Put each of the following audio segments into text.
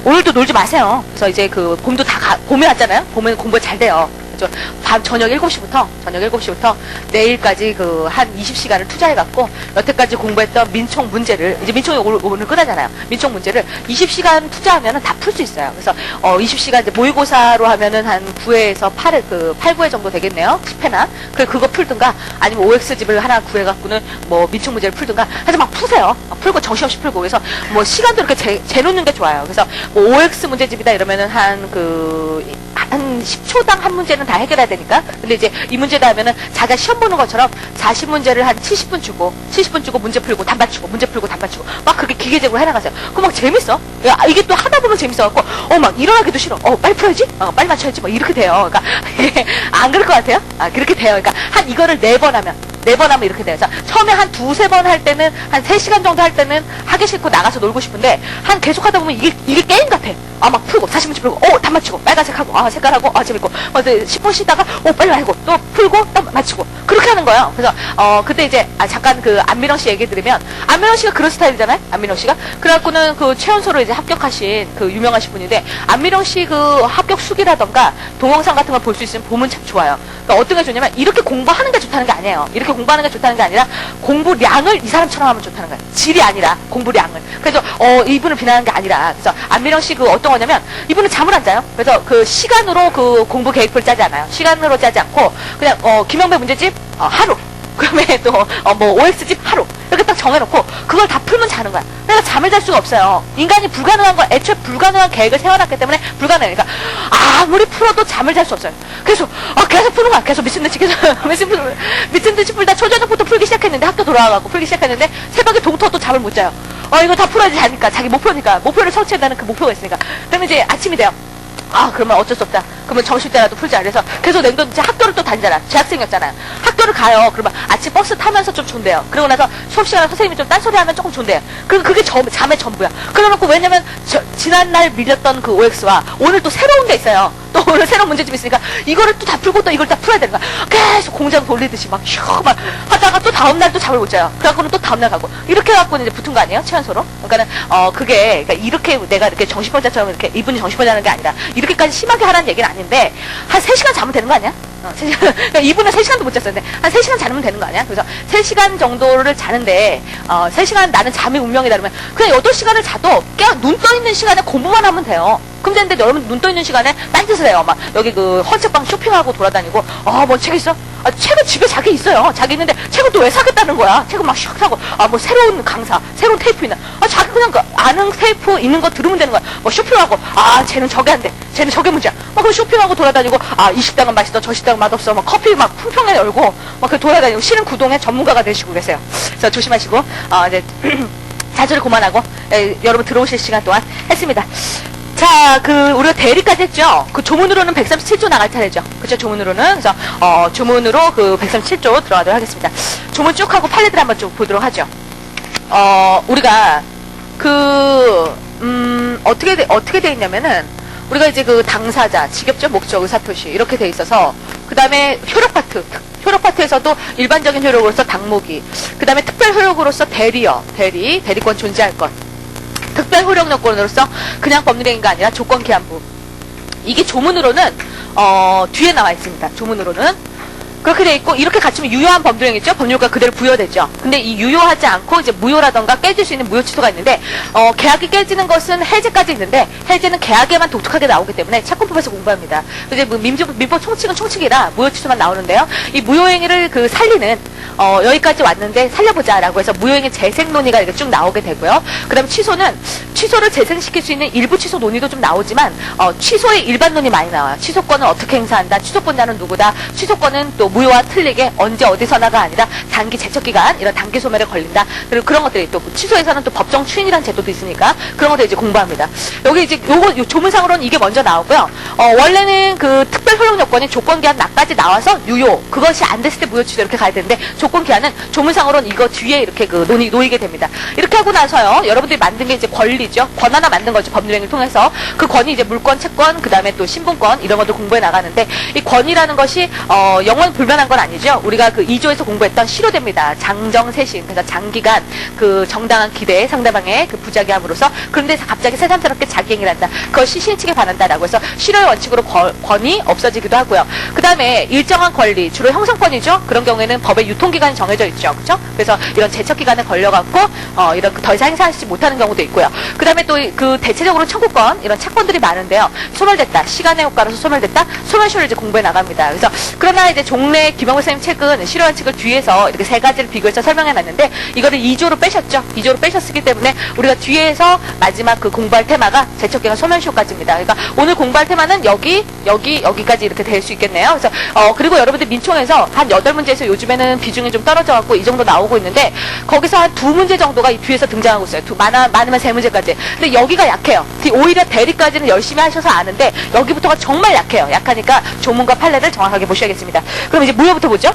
오늘도 놀지 마세요. 그래서 이제 그 봄도 봄이 왔잖아요. 봄에는 공부 잘 돼요. 저녁 7시부터 내일까지 그 한 20시간을 투자해갖고 여태까지 공부했던 민총 문제를, 이제 민총이 오늘 끝나잖아요. 민총 문제를 20시간 투자하면은 다 풀 수 있어요. 그래서 20시간 이제 모의고사로 하면은 한 9회에서 8회 9회 정도 되겠네요. 10회나. 그거 풀든가 아니면 OX집을 하나 구해갖고는 뭐 민총 문제를 풀든가 해서 막 푸세요. 풀고 정신없이 풀고. 그래서 뭐 시간도 이렇게 재놓는 게 좋아요. 그래서 뭐 OX 문제집이다 이러면은 한 10초당 한 문제는 다 해결해야 되니까. 근데 이제 이 문제다 하면은 자기가 시험 보는 것처럼 40문제를 한 70분 주고 문제 풀고 단반 치고 문제 풀고 단반 치고 막 그렇게 기계적으로 해나가세요. 그럼 막 재밌어. 야, 이게 또 하다 보면 재밌어갖고 막 일어나기도 싫어. 빨리 풀어야지. 빨리 맞춰야지. 뭐 이렇게 돼요. 그러니까 이게 안 그럴 것 같아요? 그렇게 돼요. 그러니까 한 이거를 4번 하면 이렇게 돼요. 자, 처음에 한 2-3번 할 때는 한 3시간 정도 할 때는 하기 싫고 나가서 놀고 싶은데 한 계속 하다 보면 이게 게임 같아. 막 풀고 40문제 풀고 단 맞추고 빨간색 하고 색깔하고 재밌고 10분 쉬다가 빨리 하고 또 풀고 또 맞추고 그렇게 하는 거예요. 그래서 그때 이제 잠깐 그 안민영 씨 얘기 들으면 안민영 씨가 그런 스타일이잖아요. 안민영 씨가 그래갖고는 그 최연소로 이제 합격하신 그 유명하신 분인데 안민영 씨 그 합격 수기라던가 동영상 같은 걸 볼 수 있으면 보면 참 좋아요. 그러니까 어떤 게 좋냐면 이렇게 공부하는 게 좋다는 게 아니에요. 이렇게 공부하는 게 좋다는 게 아니라 공부량을 이 사람처럼 하면 좋다는 거예요. 질이 아니라 공부량을. 그래서 이분을 비난하는 게 아니라 그래서 안민영 씨 그 어떤 거냐면 이분은 잠을 안 자요. 그래서 그 시간으로 그 공부 계획표를 짜지 않아요. 시간으로 짜지 않고 그냥 김영배 문제집 하루. 그다음에 또 뭐 OX집 하루 이렇게 딱 정해놓고 그걸 다 풀면 자는 거야. 내가 잠을 잘 수가 없어요. 인간이 불가능한 거 애초에 불가능한 계획을 세워놨기 때문에 불가능해. 그러니까 아무리 풀어도 잠을 잘 수 없어요. 그래서 계속 푸는 거야. 계속 미친듯이 미친듯이 풀다 초저녁부터 풀기 시작했는데 학교 돌아와갖고 풀기 시작했는데 새벽에 동터 또 잠을 못 자요. 이거 다 풀어야지 자니까 자기 목표를 성취한다는 그 목표가 있으니까. 그러면 이제 아침이 돼요. 그러면 어쩔 수 없다. 그러면 점심때라도 풀자. 그래서 계속 냉동, 이제 학교를 또 다니잖아. 재학생이었잖아요. 학교를 가요. 그러면 아침 버스 타면서 좀 존대요. 그러고 나서 수업시간에 선생님이 좀 딴소리 하면 조금 존대요. 그게 잠의 전부야. 그래놓고 왜냐면, 지난날 밀렸던 그 OX와 오늘 또 새로운 게 있어요. 또 오늘 새로운 문제집이 있으니까 이거를 또 다 풀고 또 이걸 다 풀어야 되는 거야. 계속 공장 돌리듯이 막 하다가 또 다음날 또 잠을 못 자요. 그래갖고는 또 다음날 가고. 이렇게 해갖고는 이제 붙은 거 아니에요? 최연소로? 그러니까는, 그러니까 이렇게 내가 이렇게 정신병자처럼 이렇게 이분이 정신병자는 게 아니라 이렇게까지 심하게 하라는 얘기는 아닌데 한 3시간 자면 되는 거 아니야? 3시간. 그러니까 이분은 3시간도 못 잤었는데 한 3시간 자면 되는 거 아니야? 그래서 3시간 정도를 자는데 3시간 나는 잠이 운명이다 그러면 그냥 8시간을 자도 그냥 눈 떠 있는 시간에 공부만 하면 돼요. 그럼 되는데 여러분 눈 떠 있는 시간에 딴 짓을 해요. 막 여기 그 헌책방 쇼핑하고 돌아다니고 뭐 책 있어? 책은 집에 자기 있어요. 자기 있는데 책은 또 왜 사겠다는 거야? 책은 막 슉 사고 뭐 새로운 강사, 새로운 테이프 있나? 자기 그냥 그 아는 테이프 있는 거 들으면 되는 거야. 뭐 쇼핑하고 쟤는 저게 안 돼. 쟤는 저게 문제야. 그 쇼핑하고 돌아다니고 이 식당은 맛있어, 저 식당은 맛없어. 막 커피 막 풍평에 열고 막 그 돌아다니고 실은 구동의 전문가가 되시고 계세요. 그래서 조심하시고 이제 자주를 그만하고 여러분 들어오실 시간 동안 했습니다. 자, 우리가 대리까지 했죠? 그 조문으로는 137조 나갈 차례죠. 그쵸, 조문으로는. 그래서, 조문으로 그 137조 들어가도록 하겠습니다. 조문 쭉 하고 판례들 한번 쭉 보도록 하죠. 우리가, 어떻게 돼 있냐면은, 우리가 이제 그 당사자, 직업적 목적, 의사표시, 이렇게 돼 있어서, 그 다음에 효력 파트에서도 일반적인 효력으로서 당무기, 그 다음에 특별 효력으로서 대리권 존재할 것. 특별 효력 요건으로서 그냥 법률행위가 아니라 조건 기한부. 이게 조문으로는 뒤에 나와 있습니다. 조문으로는 그렇게 돼 있고 이렇게 갖추면 유효한 법률행위죠. 법률과 그대로 부여되죠. 근데 이 유효하지 않고 이제 무효라던가 깨질 수 있는 무효 취소가 있는데 계약이 깨지는 것은 해제까지 있는데 해제는 계약에만 독특하게 나오기 때문에 채권법에서 공부합니다. 이제 민법 총칙은 총칙이라 무효 취소만 나오는데요. 이 무효행위를 살리는 여기까지 왔는데 살려보자라고 해서 무효행위 재생 논의가 이렇게 쭉 나오게 되고요. 그다음 취소를 재생시킬 수 있는 일부 취소 논의도 좀 나오지만 취소의 일반 논의 많이 나와요. 취소권은 어떻게 행사한다. 취소권자는 누구다. 취소권은 또 무효와 틀리게 언제 어디서나가 아니라 단기 제척기간 이런 단기 소멸에 걸린다. 그리고 그런 것들이 또 취소에서는 또 법정 추인이라는 제도도 있으니까 그런 것들 이제 공부합니다. 여기 이제 요 조문상으로는 이게 먼저 나오고요. 원래는 그 특별 효력 요건이 조건 기한 나까지 나와서 유효 그것이 안 됐을 때 무효 취소 이렇게 가야 되는데 조건 기한은 조문상으로는 이거 뒤에 이렇게 놓이게 됩니다. 이렇게 하고 나서요. 여러분들이 만든 게 이제 권리죠. 권 하나 만든 거죠. 법률행위를 통해서 그 권이 이제 물권, 채권, 그 다음에 또 신분권 이런 것도 공부해 나가는데 이 권이라는 것이 영원 불변한 건 아니죠. 우리가 그 2조에서 공부했던 실효됩니다. 장정세신, 그러니까 장기간 그 정당한 기대에 상대방의 그 부작용함으로써 그런데 갑자기 새삼스럽게 자기행위를 한다. 그것이 신칙에 반한다라고 해서 실효의 원칙으로 권이 없어지기도 하고요. 그 다음에 일정한 권리, 주로 형성권이죠. 그런 경우에는 법의 유통기간이 정해져 있죠. 그렇죠? 그래서 이런 제척기간에 걸려갖고 이런 더 이상 행사하지 못하는 경우도 있고요. 그 다음에 또 그 대체적으로 청구권, 이런 채권들이 많은데요. 소멸됐다. 시간의 효과로서 소멸됐다. 소멸시효를 이제 공부해 나갑니다. 그래서 그러나 이제 종래 김영우 선생님 책은 실효원칙을 뒤에서 이렇게 세 가지를 비교해서 설명해 놨는데 이거를 2조로 빼셨죠. 2조로 빼셨기 때문에 우리가 뒤에서 마지막 그 공부할 테마가 제척기간 소멸시효까지입니다. 그러니까 오늘 공부할 테마는 여기까지 이렇게 될 수 있겠네요. 그래서 그리고 여러분들 민총에서 한 8문제에서 요즘에는 비중이 좀 떨어져갖고 이 정도 나오고 있는데 거기서 한 2문제 정도가 이 뒤에서 등장하고 있어요. 많으면 3문제까지. 근데 여기가 약해요. 오히려 대리까지는 열심히 하셔서 아는데 여기부터가 정말 약해요. 약하니까 조문과 판례를 정확하게 보셔야겠습니다. 그럼 이제 무효부터 보죠.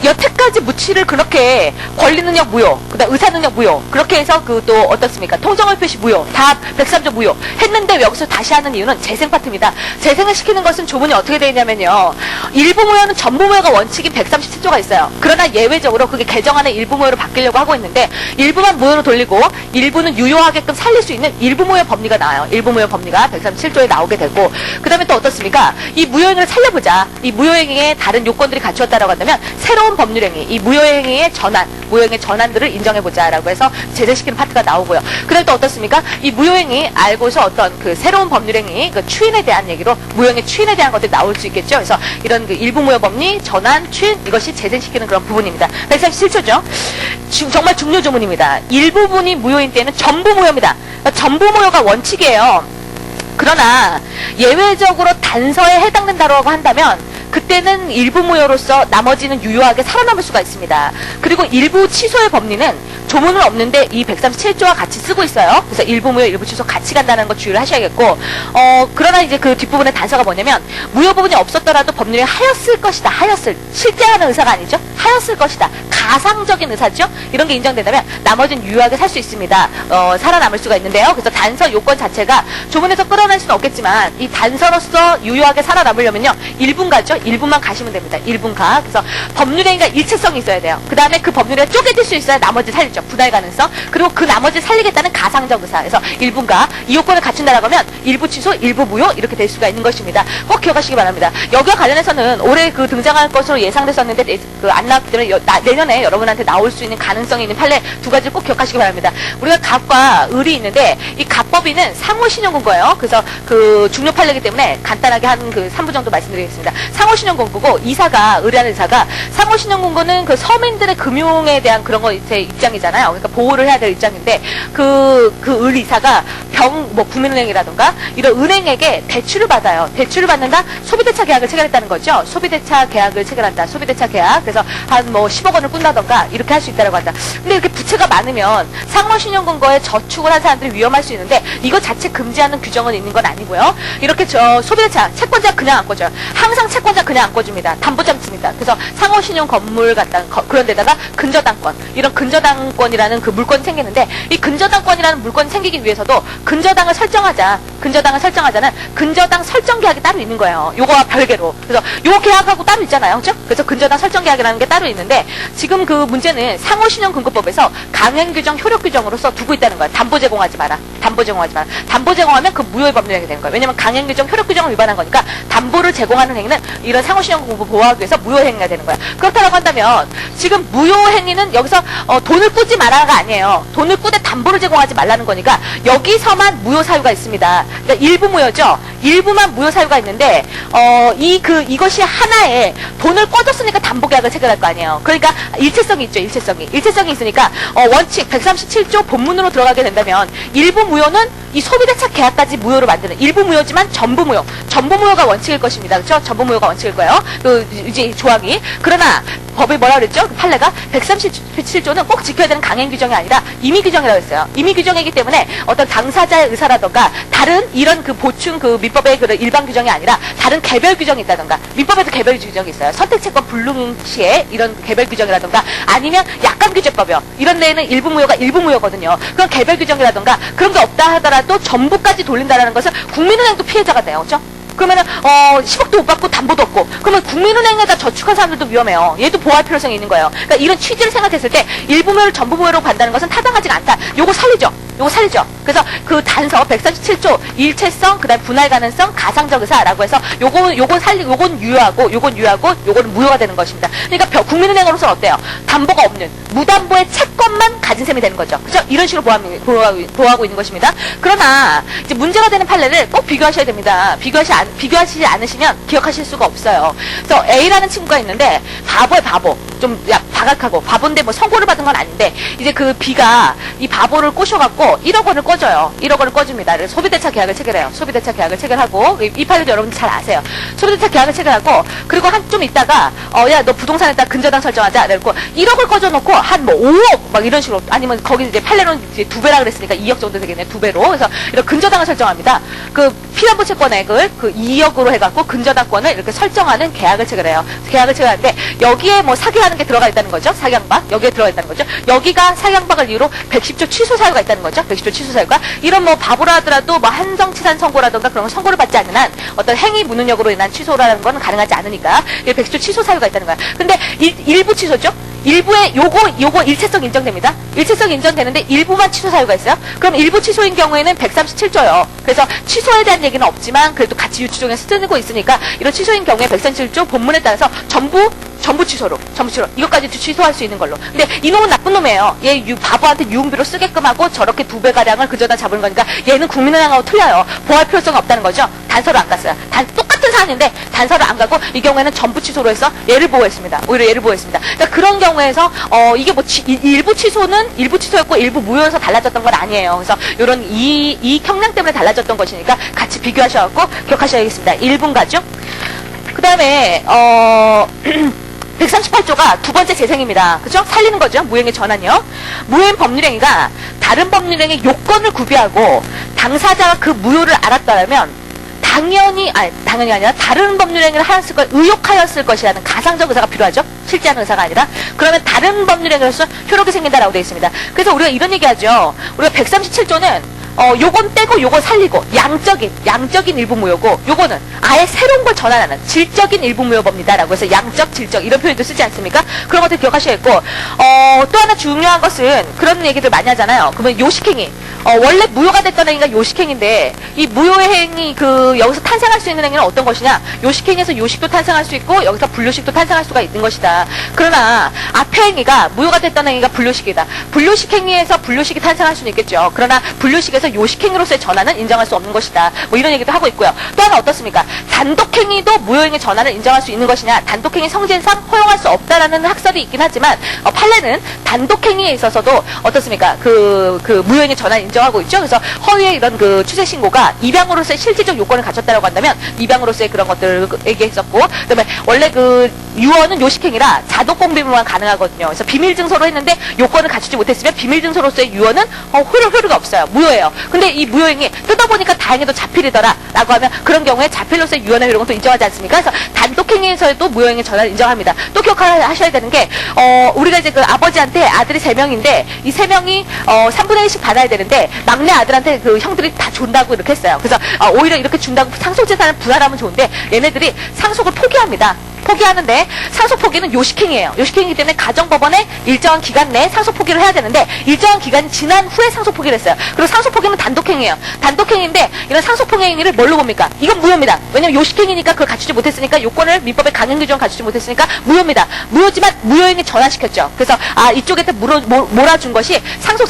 여태까지 무치를 그렇게 권리능력 무효, 그다음 의사능력 무효, 그렇게 해서 그 또 어떻습니까? 통정의 표시 무효, 다 103조 무효 했는데 여기서 다시 하는 이유는 재생 파트입니다. 재생을 시키는 것은 조문이 어떻게 되어 있냐면요. 일부 무효는 전부 무효가 원칙인 137조가 있어요. 그러나 예외적으로 그게 개정안의 일부 무효로 바뀌려고 하고 있는데 일부만 무효로 돌리고 일부는 유효하게끔 살릴 수 있는 일부 무효 법리가 나와요. 일부 무효 법리가 137조에 나오게 되고 그 다음에 또 어떻습니까? 이 무효행위를 살려보자. 이 무효행위에 다른 요건들이 갖추었다라고 한다면 새로운 법률행위, 이 무효행위의 전환, 무효행위의 전환들을 인정해보자라고 해서 제재시키는 파트가 나오고요. 그다음에 또 어떻습니까? 이 무효행위 알고서 어떤 그 새로운 법률행위, 그 추인에 대한 얘기로 무효행위 추인에 대한 것들이 나올 수 있겠죠. 그래서 이런 그 일부 무효법리, 전환, 추인 이것이 제재시키는 그런 부분입니다. 137조죠. 정말 중요 조문입니다. 일부분이 무효인 때는 전부 무효입니다. 그러니까 전부 무효가 원칙이에요. 그러나 예외적으로 단서에 해당된다고 한다면 그때는 일부 무효로서 나머지는 유효하게 살아남을 수가 있습니다. 그리고 일부 취소의 법리는 조문은 없는데 이 137조와 같이 쓰고 있어요. 그래서 일부 무효, 일부 취소 같이 간다는 거 주의를 하셔야겠고 그러나 이제 그 뒷부분의 단서가 뭐냐면 무효 부분이 없었더라도 법률이 하였을 것이다. 하였을. 실제 하는 의사가 아니죠. 하였을 것이다. 가상적인 의사죠. 이런 게 인정된다면 나머지는 유효하게 살 수 있습니다. 살아남을 수가 있는데요. 그래서 단서 요건 자체가 조문에서 끌어낼 수는 없겠지만 이 단서로서 유효하게 살아남으려면요. 1분가죠. 1분만 가시면 됩니다. 1분가. 그래서 법률행위가 일체성이 있어야 돼요. 그 다음에 그 법률에 쪼개질 수 있어야 나머지 살리죠. 분할 가능성. 그리고 그 나머지 살리겠다는 가상적 의사. 그래서 1분가. 이 요건을 갖춘다라고 하면 일부 취소, 일부 무효 이렇게 될 수가 있는 것입니다. 꼭 기억하시기 바랍니다. 여기와 관련해서는 올해 그 등장할 것으로 예상됐었는데 그 안 나왔기 때문에 내년에 여러분한테 나올 수 있는 가능성이 있는 판례 2가지를 꼭 기억하시기 바랍니다. 우리가 갑과 을이 있는데 이 갑법인은 상호신용근거예요. 그래서 그 중요 판례이기 때문에 간단하게 한 그 3부 정도 말씀드리겠습니다. 상호신용근거고 이사가 을이라는 이사가 상호신용근거는 그 서민들의 금융에 대한 그런 거에 입장이잖아요. 그러니까 보호를 해야 될 입장인데 그 을 이사가 국민은행이라든가 이런 은행에게 대출을 받아요. 대출을 받는다. 소비대차 계약을 체결했다는 거죠. 소비대차 계약을 체결한다. 소비대차 계약. 그래서 한 10억 원을 꾼다던가 이렇게 할 수 있다고 한다. 근데 이렇게 부채가 많으면 상호신용근거에 저축을 한 사람들이 위험할 수 있는데 이거 자체 금지하는 규정은 있는 건 아니고요. 이렇게 소비대차 채권자 그냥 안 꿔줘요. 항상 채권자 그냥 안 꿔줍니다. 담보장치입니다. 그래서 상호신용 건물 같다 그런 데다가 근저당권 이런 근저당권이라는 그 물건이 생기는데 이 근저당권이라는 물건이 생기기 위해서도 근저당을 설정하자는 근저당 설정 계약이 따로 있는 거예요. 요거와 별개로. 그래서 요 계약하고 따로 있잖아요. 그죠? 그래서 근저당 설정 계약이라는 게 따로 있는데 지금 그 문제는 상호신용근거법에서 강행규정, 효력규정으로서 두고 있다는 거예요. 담보 제공하지 마라. 담보 제공하면 그 무효의 법률행위 되는 거예요. 왜냐면 강행규정, 효력규정을 위반한 거니까 담보를 제공하는 행위는 이런 상호신용근거 보호하기 위해서 무효행위가 되는 거예요. 그렇다고 한다면 지금 무효행위는 여기서 돈을 꾸지 마라가 아니에요. 돈을 꾸되 담보를 제공하지 말라는 거니까 여기서만 무효 사유가 있습니다. 그러니까 일부 무효죠. 일부만 무효 사유가 있는데 이것이 하나에 돈을 꿔줬으니까 담보 계약을 체결할 거 아니에요. 그러니까 일체성이 있죠. 일체성이 있으니까 원칙 137조 본문으로 들어가게 된다면 일부 무효는 이 소비대차 계약까지 무효로 만드는 일부 무효지만 전부 무효가 원칙일 것입니다. 그렇죠? 전부 무효가 원칙일 거예요. 이제 조항이. 그러나 법이 뭐라 그랬죠? 판례가 137조는 꼭 지켜야 되는 강행 규정이 아니라 임의 규정이라고 했어요. 임의 규정이기 때문에 어떤 당사자의 의사라던가 다른 이런 그 보충 그 민법의 그 일반 규정이 아니라 다른 개별 규정이 있다던가 민법에도 개별 규정이 있어요. 선택채권 불능 시에 이런 개별 규정이라던가 아니면 약관규제법이요. 이런 데에는 일부 무효가 일부 무효거든요. 그런 개별 규정이라던가 그런 게 없다 하더라도 전부까지 돌린다라는 것은 국민은행도 피해자가 돼요. 그렇죠? 그러면은 10억도 못 받고 담보도 없고 그러면 국민은행에다 저축한 사람들도 위험해요. 얘도 보호할 필요성이 있는 거예요. 그러니까 이런 취지를 생각했을 때 일부모를 전부 보호로 간다는 것은 타당하지가 않다. 요거 살리죠. 그래서 그 단서 137조 일체성, 그다음 분할 가능성, 가상적 의사라고 해서 요건 유효하고 요거는 무효가 되는 것입니다. 그러니까 국민은행으로서는 어때요? 담보가 없는 무담보의 채권만 가진 셈이 되는 거죠. 그죠? 이런 식으로 보호하고 있는 것입니다. 그러나 이제 문제가 되는 판례를 꼭 비교하셔야 됩니다. 비교하시지 않으시면 기억하실 수가 없어요. 그래서 A라는 친구가 있는데 바보의 바보. 좀 바각하고 바본데 뭐 선고를 받은 건 아닌데 이제 그 B가 이 바보를 꼬셔갖고 1억 원을 꺼줘요. 1억 원을 꺼줍니다. 그래서 소비대차 계약을 체결해요. 소비대차 계약을 체결하고 이 판례도 여러분들 잘 아세요. 소비대차 계약을 체결하고 그리고 한 좀 있다가 야 너 부동산에다 근저당 설정하자. 그래갖고 1억을 꺼줘놓고 한 뭐 5억 막 이런 식으로 아니면 거기 이제 판례는 이제 2배라 그랬으니까 2억 정도 되겠네. 2배로. 그래서 이런 근저당을 설정합니다. 그 피담보 채권액을 그 2억으로 해갖고 근저당권을 이렇게 설정하는 계약을 체결해요. 계약을 체결하는데 여기에 뭐 사기하는 게 들어가 있다는 거죠. 사기양박. 여기에 들어가 있다는 거죠. 여기가 사기양박을 이유로 110조 취소 사유가 있다는 거죠. 110조 취소 사유가. 이런 뭐 바보라 하더라도 뭐 한정치산 선고라든가 그런 거 선고를 받지 않는 한 어떤 행위 무능력으로 인한 취소라는 건 가능하지 않으니까 110조 취소 사유가 있다는 거야. 근데 일부 취소죠. 일부에 요거 일체성 인정됩니다. 일체성 인정되는데 일부만 취소 사유가 있어요. 그럼 일부 취소인 경우에는 137조요. 그래서 취소에 대한 얘기는 없지만 그래도 같이 유추종에 쓰고 있으니까 이런 취소인 경우에 137조 본문에 따라서 전부 취소로 이것까지 취소할 수 있는 걸로. 근데 이놈은 나쁜 놈이에요. 얘 바보한테 유흥비로 쓰게끔 하고 저렇게 2배가량을 그저다 잡은 거니까 얘는 국민은행하고 틀려요. 보호할 필요성이 없다는 거죠. 단서를 안 갔어요. 똑같은 사안인데 단서를 안 가고 이 경우에는 전부 취소로 해서 얘를 보호했습니다. 오히려 얘를 보호했습니다. 그러니까 그런 경우에서 이게 뭐 일부 취소였고 일부 무효여서 달라졌던 건 아니에요. 그래서 이런 이 형량 때문에 달라졌던 것이니까 같이 비교하셔갖고 기억하셔야겠습니다. 1분가죠. 그 다음에 138조가 두 번째 재생입니다. 그죠? 살리는 거죠. 무효행위 전환이요. 무효인 법률행위가 다른 법률행위 요건을 구비하고 당사자가 그 무효를 알았다면 당연히 아니라 다른 법률행위를 의혹하였을 것이라는 가상적 의사가 필요하죠. 실제하는 의사가 아니라. 그러면 다른 법률행위로서 효력이 생긴다라고 되어 있습니다. 그래서 우리가 이런 얘기하죠. 우리가 137조는 요건 떼고 요건 살리고 양적인 일부 무효고 요거는 아예 새로운 걸 전환하는 질적인 일부 무효법입니다라고 해서 양적, 질적 이런 표현도 쓰지 않습니까? 그런 것들 기억하셔야겠고 또 하나 중요한 것은 그런 얘기들 많이 하잖아요. 그러면 요식행위 원래 무효가 됐던 행위가 요식행위인데 이 무효행위 여기서 탄생할 수 있는 행위는 어떤 것이냐? 요식행위에서 요식도 탄생할 수 있고 여기서 불요식도 탄생할 수가 있는 것이다. 그러나 앞에 행위가 무효가 됐던 행위가 불요식이다. 불요식 행위에서 불요식이 탄생할 수는 있겠죠. 그러나 불요식에서 요식행위로서의 전환은 인정할 수 없는 것이다. 뭐 이런 얘기도 하고 있고요. 또 하나 어떻습니까? 단독행위도 무효행위 전환을 인정할 수 있는 것이냐? 단독행위 성질상 허용할 수 없다라는 학설이 있긴 하지만 판례는 단독행위에 있어서도 어떻습니까? 무효행위 전환 인정하고 있죠. 그래서 허위의 이런 추세 신고가 입양으로서의 실질적 요건을 갖췄다라고 한다면 입양으로서의 그런 것들을 얘기했었고, 그다음에 원래 유언은 요식행위라 자동 공비만 가능하거든요. 그래서 비밀 증서로 했는데 요건을 갖추지 못했으면 비밀 증서로서의 유언은 효력이 없어요. 무효예요. 근데 이 무효행위 뜯어보니까 다행히도 자필이더라라고 하면 그런 경우에 자필로서의 유언의 효력은 또 인정하지 않습니까? 그래서 단독행위에서도 무효행위 전환을 인정합니다. 또 기억하셔야 되는 게 우리가 이제 아버지한테 아들이 3명인데 이 3명이 3분의 1씩 받아야 되는데 막내 아들한테 형들이 다 준다고 이렇게 했어요. 그래서 오히려 이렇게 준다고 상속재산을 분할하면 좋은데 얘네들이 상속을 포기하는데 상속 포기는 요식행위예요. 요식행위이기 때문에 가정법원에 일정한 기간 내에 상속 포기를 해야 되는데 일정한 기간이 지난 후에 상속 포기를 했어요. 그리고 상속 포기는 단독행위예요. 단독행위인데 이런 상속 포기 행위를 뭘로 봅니까? 이건 무효입니다. 왜냐면 요식행위니까 그걸 갖추지 못했으니까 요건을 민법의 강행 규정 갖추지 못했으니까 무효입니다. 무효지만 무효행위 전환시켰죠. 그래서 이쪽에 몰아준 것이 상속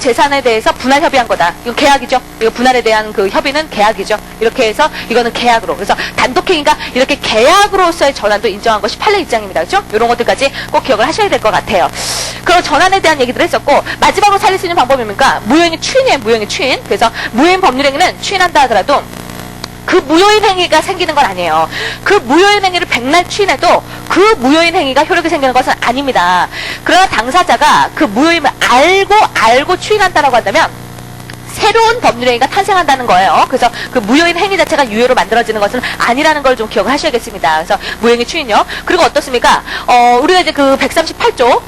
재산에 대해서 분할 협의한 거다. 이건 계약이죠. 이거 분할에 대한 협의는 계약이죠. 이렇게 해서 이거는 계약으로. 그래서 단독행위가 이렇게 계약으로서의 전환도 인정한 것이 판례 입장입니다. 그렇죠? 이런 것들까지 꼭 기억을 하셔야 될 것 같아요. 그럼 전환에 대한 얘기들을 했었고 마지막으로 살릴 수 있는 방법입니까? 무효행위 추인이에요. 무효행위 추인. 그래서 무효인 법률행위는 추인한다 하더라도 그 무효인 행위가 생기는 건 아니에요. 그 무효인 행위를 백날 추인해도 그 무효인 행위가 효력이 생기는 것은 아닙니다. 그러나 당사자가 그 무효임을 알고 추인한다라고 한다면 새로운 법률행위가 탄생한다는 거예요. 그래서 그 무효인 행위 자체가 유효로 만들어지는 것은 아니라는 걸 좀 기억을 하셔야겠습니다. 그래서 무효행위 추인요. 그리고 어떻습니까? 우리가 이제 138조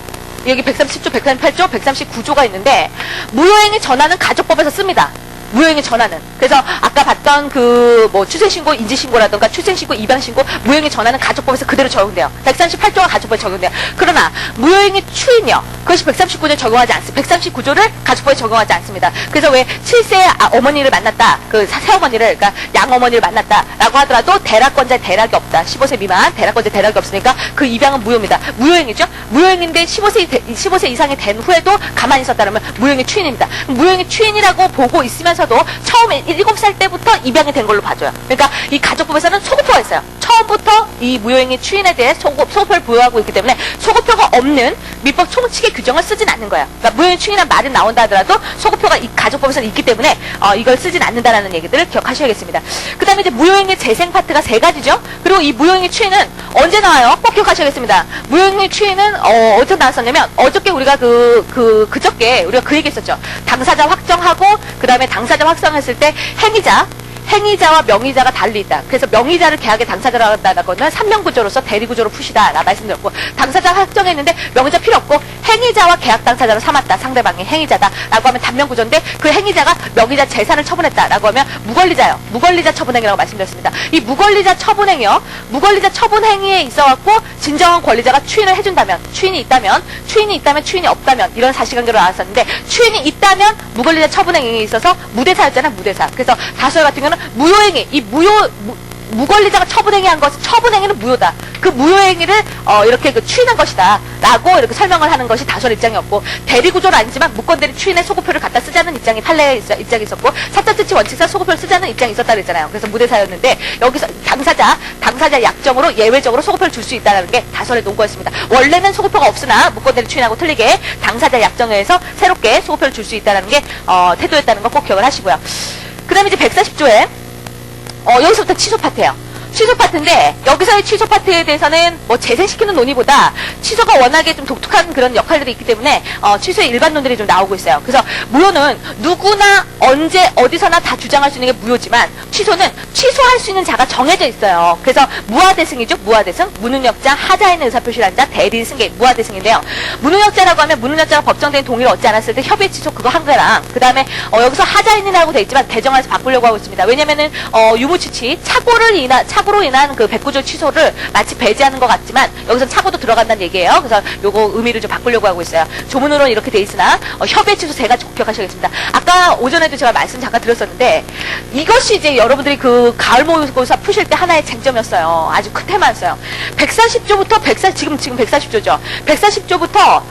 여기 130조, 138조, 139조가 있는데 무효행위 전환은 가족법에서 씁니다. 무효행위 전환은. 그래서 아까 봤던 그 뭐 출생신고, 인지신고라든가 출생신고, 입양신고, 무효행위 전환은 가족법에서 그대로 적용돼요. 138조가 가족법에 적용돼요. 그러나 무효행위 추인이요. 그것이 139조 적용하지 않습니다. 139조를 가족법에 적용하지 않습니다. 그래서 왜 7세 어머니를 만났다, 그 새어머니를, 그러니까 양어머니를 만났다라고 하더라도 대락권자의 대락이 없다. 15세 미만 대락권자의 대락이 없으니까 그 입양은 무효입니다. 무효행위죠. 무효행위인데 15세 이상이 된 후에도 가만히 있었다면 무효행위 추인입니다. 무효행위 추인이라고 보고 있으면서도 처음에 7살 때부터 입양이 된 걸로 봐줘요. 그러니까 이 가족법에서는 소급표가 있어요. 처음부터 이 무효행위 추인에 대해 소급표를 부여하고 있기 때문에 소급표가 없는 민법 총칙의 규정을 쓰진 않는 거예요. 그러니까 무효행위 추인이란 말은 나온다 하더라도 소급표가 이 가족법에서는 있기 때문에 이걸 쓰진 않는다라는 얘기들을 기억하셔야겠습니다. 그 다음에 이제 무효행위 재생 파트가 3가지죠. 그리고 이 무효행위 추인은 언제 나와요? 꼭 기억하셔야겠습니다. 무효행위 추인은 어디서 나왔었냐면 어저께 우리가 그저께 우리가 그 얘기했었죠. 당사자 확정하고 그 다음에 당사자 확정했을 때 행위자와 명의자가 달리 있다. 그래서 명의자를 계약의 당사자라고 한다는 거는 3명구조로서 대리구조로 푸시다. 라 말씀드렸고, 당사자 확정했는데 명의자 필요 없고 행위자와 계약 당사자로 삼았다. 상대방이 행위자다. 라고 하면 단명구조인데 그 행위자가 명의자 재산을 처분했다. 라고 하면 무권리자요. 무권리자 처분행위라고 말씀드렸습니다. 이 무권리자 처분행위요. 무권리자 처분행위에 있어갖고 진정한 권리자가 추인을 해준다면, 추인이 있다면, 추인이 없다면 이런 사실관계로 나왔었는데 추인이 있다면 무권리자 처분행위에 있어서 무대사였잖아요. 무대사. 그래서 다수의 같은 경우는 무효행위, 무권리자가 처분행위한 것은 처분행위는 무효다. 그 무효행위를 이렇게 추인한 것이다. 라고 이렇게 설명을 하는 것이 다수의 입장이었고, 대리구조는 아니지만 무권대리 추인의 소급표를 갖다 쓰자는 입장이 판례의 입장이 있었고, 사적지치 원칙상 소급표를 쓰자는 입장이 있었다 그랬잖아요. 그래서 무대사였는데 여기서 당사자 약정으로 예외적으로 소급표를 줄 수 있다는 게 다수의 논거였습니다. 원래는 소급표가 없으나 무권대리 추인하고 틀리게 당사자 약정에 의해서 새롭게 소급표를 줄 수 있다는 게 태도였다는 거 꼭 기억을 하시고요. 그 다음에 이제 140조에 여기서부터 취소 파트예요. 취소 파트인데 여기서의 취소 파트에 대해서는 뭐 재생시키는 논의보다 취소가 워낙에 좀 독특한 그런 역할들이 있기 때문에 취소의 일반론들이 좀 나오고 있어요. 그래서 무효는 누구나 언제 어디서나 다 주장할 수 있는 게 무효지만 취소는 취소할 수 있는 자가 정해져 있어요. 그래서 무하대승이죠. 무하대승, 무능력자, 하자에 있는 의사표시를 한 자, 대리인 승계, 무하대승인데요. 무능력자라고 하면 무능력자가 법정된 동의를 얻지 않았을 때 협의 취소 그거 한 거랑 그 다음에 여기서 하자인이라고 돼 있지만 대정안에서 바꾸려고 하고 있습니다. 왜냐면은 유무취치 착오로 인한 그 109조 취소를 마치 배제하는 것 같지만 여기서 착오도 들어간다는 얘기예요. 그래서 요거 의미를 좀 바꾸려고 하고 있어요. 조문으로는 이렇게 돼 있으나 협의 취소 3가지 기억하셔야겠습니다. 아까 오전에도 제가 말씀 잠깐 드렸었는데 이것이 이제 여러분들이 그 가을 모의고사 푸실 때 하나의 쟁점이었어요. 아주 큰 테마였어요. 140조부터 지금 140조죠. 140조부터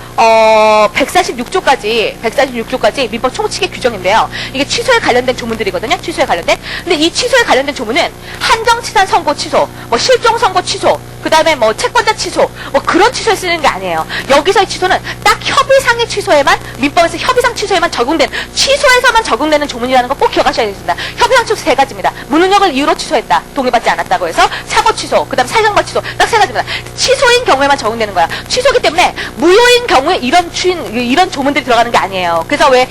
146조까지 민법 총칙의 규정인데요. 이게 취소에 관련된 조문들이거든요. 취소에 관련된. 근데 이 취소에 관련된 조문은 한정치산 선고 취소, 뭐 실종 선고 취소, 그 다음에 뭐 채권자 취소, 뭐 그런 취소에 쓰는 게 아니에요. 여기서의 취소는 딱 협의상의 취소에만, 민법에서 협의상 취소에만 적용된, 취소에서만 적용되는 조문이라는 거 꼭 기억하셔야겠습니다. 협의상 취소 3가지입니다. 무능력을 이유로 취소했다. 동의받지 않았다고 해서 사고 취소, 그 다음 사형벌 취소, 딱 3가지입니다. 취소인 경우에만 적용되는 거야. 취소기 때문에 무효인 경우에 이런 조문들이 들어가는 게 아니에요. 그래서 왜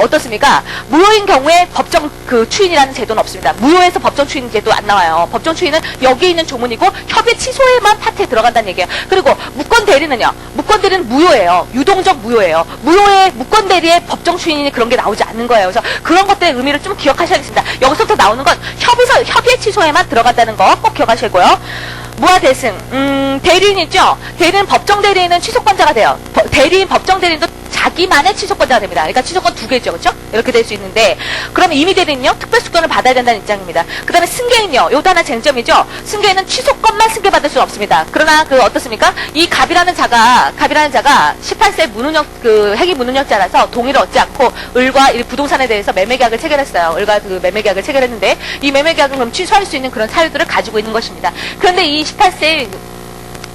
어떻습니까? 무효인 경우에 법정 추인이라는 제도는 없습니다. 무효에서 법정 추인 제도 안 나와요. 법정 추인은 여기 있는 조문이고 협의 취소에만 파트에 들어간다는 얘기예요. 그리고 무권 대리는요. 무권 대리는 무효예요. 유동적 무효예요. 무효의 무권 대리의 법정 추인이 그런 게 나오지 않는 거예요. 그래서 그런 것들의 의미를 좀 기억하셔야겠습니다. 여기서부터 나오는 건 협의 취소에만 들어간다는 거 꼭 기억하시고요. 무하대승, 대리인 있죠? 대리인 법정 대리인은 취소권자가 돼요. 대리인 법정 대리인도 자기만의 취소권자가 됩니다. 그러니까 취소권 2개죠. 그렇죠? 이렇게 될 수 있는데 그러면 임의 대리인요? 특별수권을 받아야 된다는 입장입니다. 그 다음에 승계인요? 요것도 하나 쟁점이죠? 승계인은 취소권만 승계받을 수는 없습니다. 그러나 어떻습니까? 이 갑이라는 자가 18세 행위 무능력자라서 동의를 얻지 않고 을과 이 부동산에 대해서 매매계약을 체결했어요. 을과 매매계약을 체결했는데 이 매매계약은 그럼 취소할 수 있는 그런 사유들을 가지고 있는 것입니다. 그런데 이 18세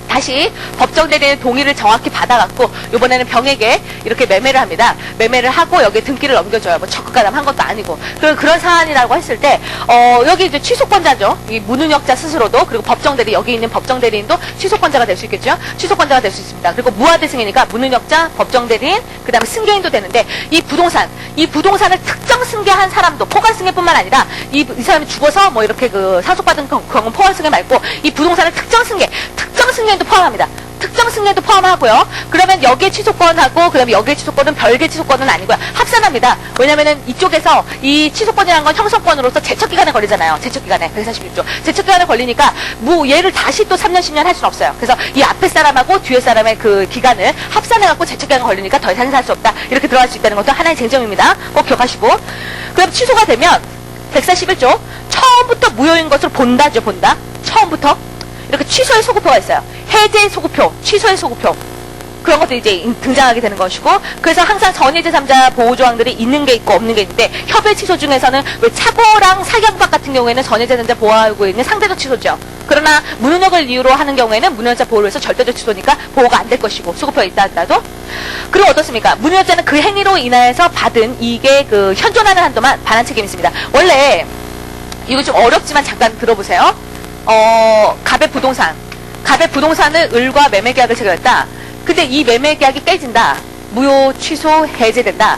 다시 법정대리의 동의를 정확히 받아갖고 이번에는 병에게 이렇게 매매를 합니다. 매매를 하고 여기에 등기를 넘겨줘요. 뭐 적극가담 한 것도 아니고 그런 사안이라고 했을 때 여기 이제 취소권자죠. 이 무능력자 스스로도 그리고 법정대리 여기 있는 법정대리인도 취소권자가 될 수 있겠죠. 취소권자가 될 수 있습니다. 그리고 무하대승이니까 무능력자, 법정대리인, 그 다음에 승계인도 되는데 이 부동산을 특정 승계한 사람도 포괄 승계뿐만 아니라 이 사람이 죽어서 뭐 이렇게 상속받은 경우 포괄 승계 말고 이 부동산을 특정 승계인도 포함합니다. 특정 승례도 포함하고요. 그러면 여기에 취소권하고 그다음에 여기에 취소권은 별개 취소권은 아니고요. 합산합니다. 왜냐면은 이쪽에서 이 취소권이라는 건 형성권으로서 제척기간에 걸리잖아요. 제척기간에 146조. 제척기간에 걸리니까 얘를 다시 또 3년 10년 할 수는 없어요. 그래서 이 앞에 사람하고 뒤에 사람의 그 기간을 합산해갖고 제척기간에 걸리니까 더 이상 행사할 수 없다. 이렇게 들어갈 수 있다는 것도 하나의 쟁점입니다. 꼭 기억하시고. 그럼 취소가 되면 141조 처음부터 무효인 것을 본다죠. 본다. 처음부터 이렇게 취소의 소급표가 있어요. 해제의 소급표, 취소의 소급표. 그런 것들이 이제 등장하게 되는 것이고, 그래서 항상 전위 제3자 보호조항들이 있는 게 있고 없는 게 있는데, 협의 취소 중에서는 왜 차고랑 사경박 같은 경우에는 전위 제3자 보호하고 있는 상대적 취소죠. 그러나 무능력을 이유로 하는 경우에는 무능력자 보호를 해서 절대적 취소니까 보호가 안 될 것이고, 소급표가 있다 하더라도. 그리고 어떻습니까? 무능력자는 그 행위로 인하여서 받은 이익에 그 현존하는 한도만 반환 책임이 있습니다. 원래 이거 좀 어렵지만 잠깐 들어보세요. 갑의 부동산을 을과 매매계약을 체결했다. 근데 이 매매계약이 깨진다. 무효, 취소, 해제된다.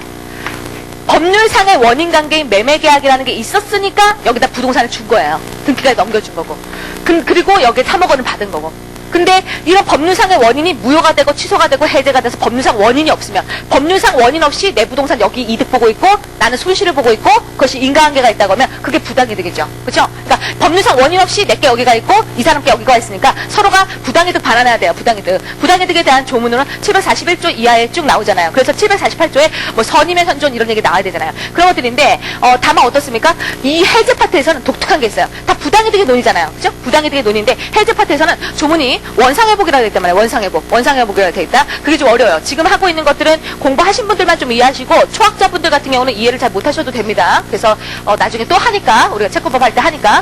법률상의 원인관계인 매매계약이라는 게 있었으니까 여기다 부동산을 준 거예요. 등기까지 넘겨준 거고. 그리고 여기에 3억 원을 받은 거고. 근데 이런 법률상의 원인이 무효가 되고 취소가 되고 해제가 돼서 법률상 원인이 없으면, 법률상 원인 없이 내 부동산 여기 이득 보고 있고 나는 손실을 보고 있고 그것이 인과관계가 있다고 하면 그게 부당이득이죠. 그렇죠? 그러니까 법률상 원인 없이 내게 여기가 있고 이 사람께 여기가 있으니까 서로가 부당이득 반환해야 돼요. 부당이득에 대한 조문으로는 741조 이하에 쭉 나오잖아요. 그래서 748조에 뭐 선임의 현존 이런 얘기 나와야 되잖아요. 그런 것들인데 다만 어떻습니까? 이 해제 파트에서는 독특한 게 있어요. 다 부당이득의 논이잖아요. 그죠? 부당이득의 논인데 해제 파트에서는 조문이 원상회복이라고 되어 있단 말이에요. 원상회복이라고 되어 있다. 그게 좀 어려워요. 지금 하고 있는 것들은 공부하신 분들만 좀 이해하시고 초학자분들 같은 경우는 이해를 잘 못하셔도 됩니다. 그래서 나중에 또 하니까, 우리가 채권법 할 때 하니까.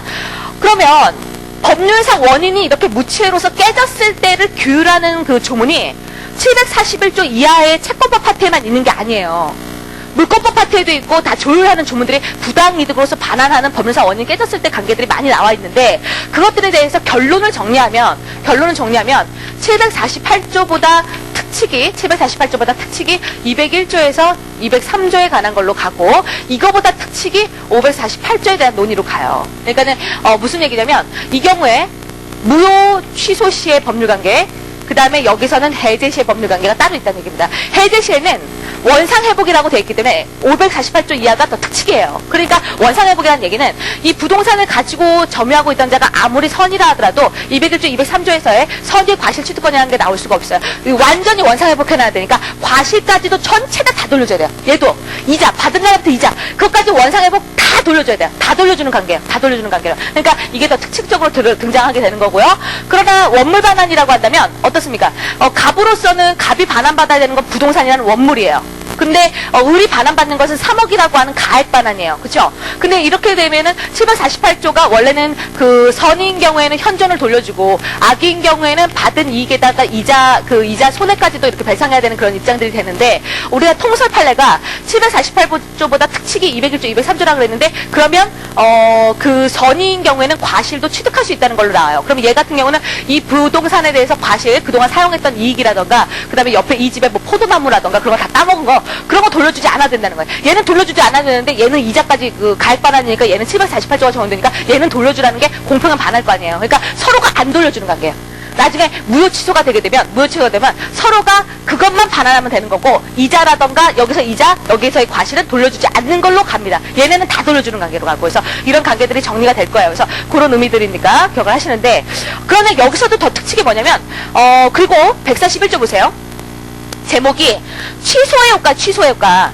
그러면 법률상 원인이 이렇게 무치해로서 깨졌을 때를 규율하는 그 조문이 741조 이하의 채권법 파트에만 있는 게 아니에요. 물권법 파트에도 있고 다 조율하는 조문들이 부당이득으로서 반환하는 법률상 원인이 깨졌을 때 관계들이 많이 나와 있는데, 그것들에 대해서 결론을 정리하면 748조보다 특칙이 201조에서 203조에 관한 걸로 가고, 이거보다 특칙이 548조에 대한 논의로 가요. 그러니까는 무슨 얘기냐면, 이 경우에 무효 취소 시의 법률관계, 그 다음에 여기서는 해제 시의 법률관계가 따로 있다는 얘기입니다. 해제 시에는 원상회복이라고 되어 있기 때문에 548조 이하가 더 특칙이에요. 그러니까 원상회복이라는 얘기는 이 부동산을 가지고 점유하고 있던 자가 아무리 선이라 하더라도 201조, 203조에서의 선의 과실 취득권이라는 게 나올 수가 없어요. 완전히 원상회복해놔야 되니까 과실까지도 전체가 다 돌려줘야 돼요. 얘도 이자, 받은 사람한테 이자, 그것까지 원상회복 다 돌려줘야 돼요. 다 돌려주는 관계예요. 그러니까 이게 더 특칙적으로 등장하게 되는 거고요. 그러나 원물 반환이라고 한다면 어떻습니까? 갑으로서는 갑이 반환받아야 되는 건 부동산이라는 원물이에요. 근데 을이 반환받는 것은 3억이라고 하는 가액 반환이에요. 그렇죠? 근데 이렇게 되면은 748조가 원래는 그 선인 경우에는 현존을 돌려주고, 악인 경우에는 받은 이익에다가 이자 손해까지도 이렇게 배상해야 되는 그런 입장들이 되는데, 우리가 통설 판례가 748조보다 특칙이 201조, 203조라고 그랬는데, 그러면 그 선인 경우에는 과실도 취득할 수 있다는 걸로 나와요. 그럼 얘 같은 경우는 이 부동산에 대해서 과실, 그동안 사용했던 이익이라던가, 그 다음에 옆에 이 집에 뭐 포도나무라던가 그런 거 다 따먹은 거, 그런 거 돌려주지 않아야 된다는 거예요. 얘는 돌려주지 않아야 되는데 얘는 이자까지 그 가액 반환이니까 얘는 748조가 적용되니까 얘는 돌려주라는 게 공평한 반할 거 아니에요. 그러니까 서로가 안 돌려주는 관계예요. 나중에 무효 취소가 되면 서로가 그것만 반환하면 되는 거고, 이자라던가 여기서 이자, 여기서의 과실은 돌려주지 않는 걸로 갑니다. 얘네는 다 돌려주는 관계로 가고, 그래서 이런 관계들이 정리가 될 거예요. 그래서 그런 의미들이니까 기억을 하시는데, 그러나 여기서도 더 특칙이 뭐냐면 그리고 141조 보세요. 제목이 취소의 효과.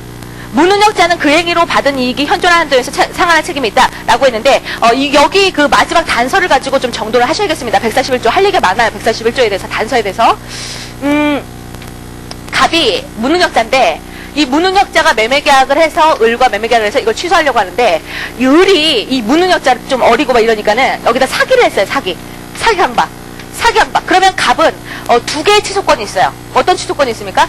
무능력자는 그 행위로 받은 이익이 현존하는 점에서 상환할 책임이 있다라고 했는데, 여기 그 마지막 단서를 가지고 좀 정도를 하셔야겠습니다. 141조 할 얘기가 많아요. 141조에 대해서, 단서에 대해서. 갑이 무능력자인데, 이 무능력자가 매매계약을 해서, 을과 매매계약을 해서 이걸 취소하려고 하는데, 이 을이 이 무능력자를 좀 어리고 막 이러니까는 여기다 사기를 했어요. 사기 강박. 그러면 갑은 두 개의 취소권이 있어요. 어떤 취소권이 있습니까?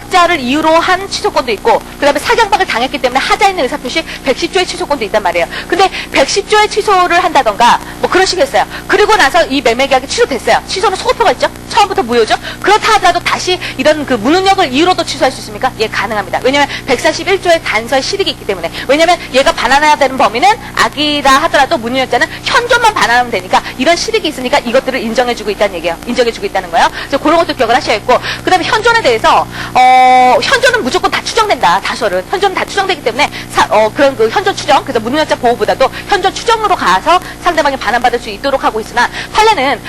문흥역자를 이유로 한 취소권도 있고, 그 다음에 사경박을 당했기 때문에 하자 있는 의사표시 110조의 취소권도 있단 말이에요. 근데 110조의 취소를 한다던가 뭐 그런 식으로 했어요. 그리고 나서 이 매매계약이 취소됐어요. 취소는 소급표가 있죠. 처음부터 무효죠. 그렇다 하더라도 다시 이런 그 문흥역을 이유로도 취소할 수 있습니까? 예, 가능합니다. 왜냐면 141조의 단서의 실익이 있기 때문에. 왜냐면 얘가 반환해야 되는 범위는 악이라 하더라도 문흥역자는 현존만 반환하면 되니까 이런 실익이 있으니까 이것들을 인정해주고 있다는 얘기예요. 인정해주고 있다는 거예요. 그래서 그런 것도 기억을 하셔야 했고, 그 다음에 현존에 대해서 현존은 무조건 다 추정된다. 다설은 현존은 다 추정되기 때문에 그런 그 현존 추정, 그래서 문흥역자 보호보다도 현존 추정으로 가서 상대방이 반환받을 수 있도록 하고 있으나 판례는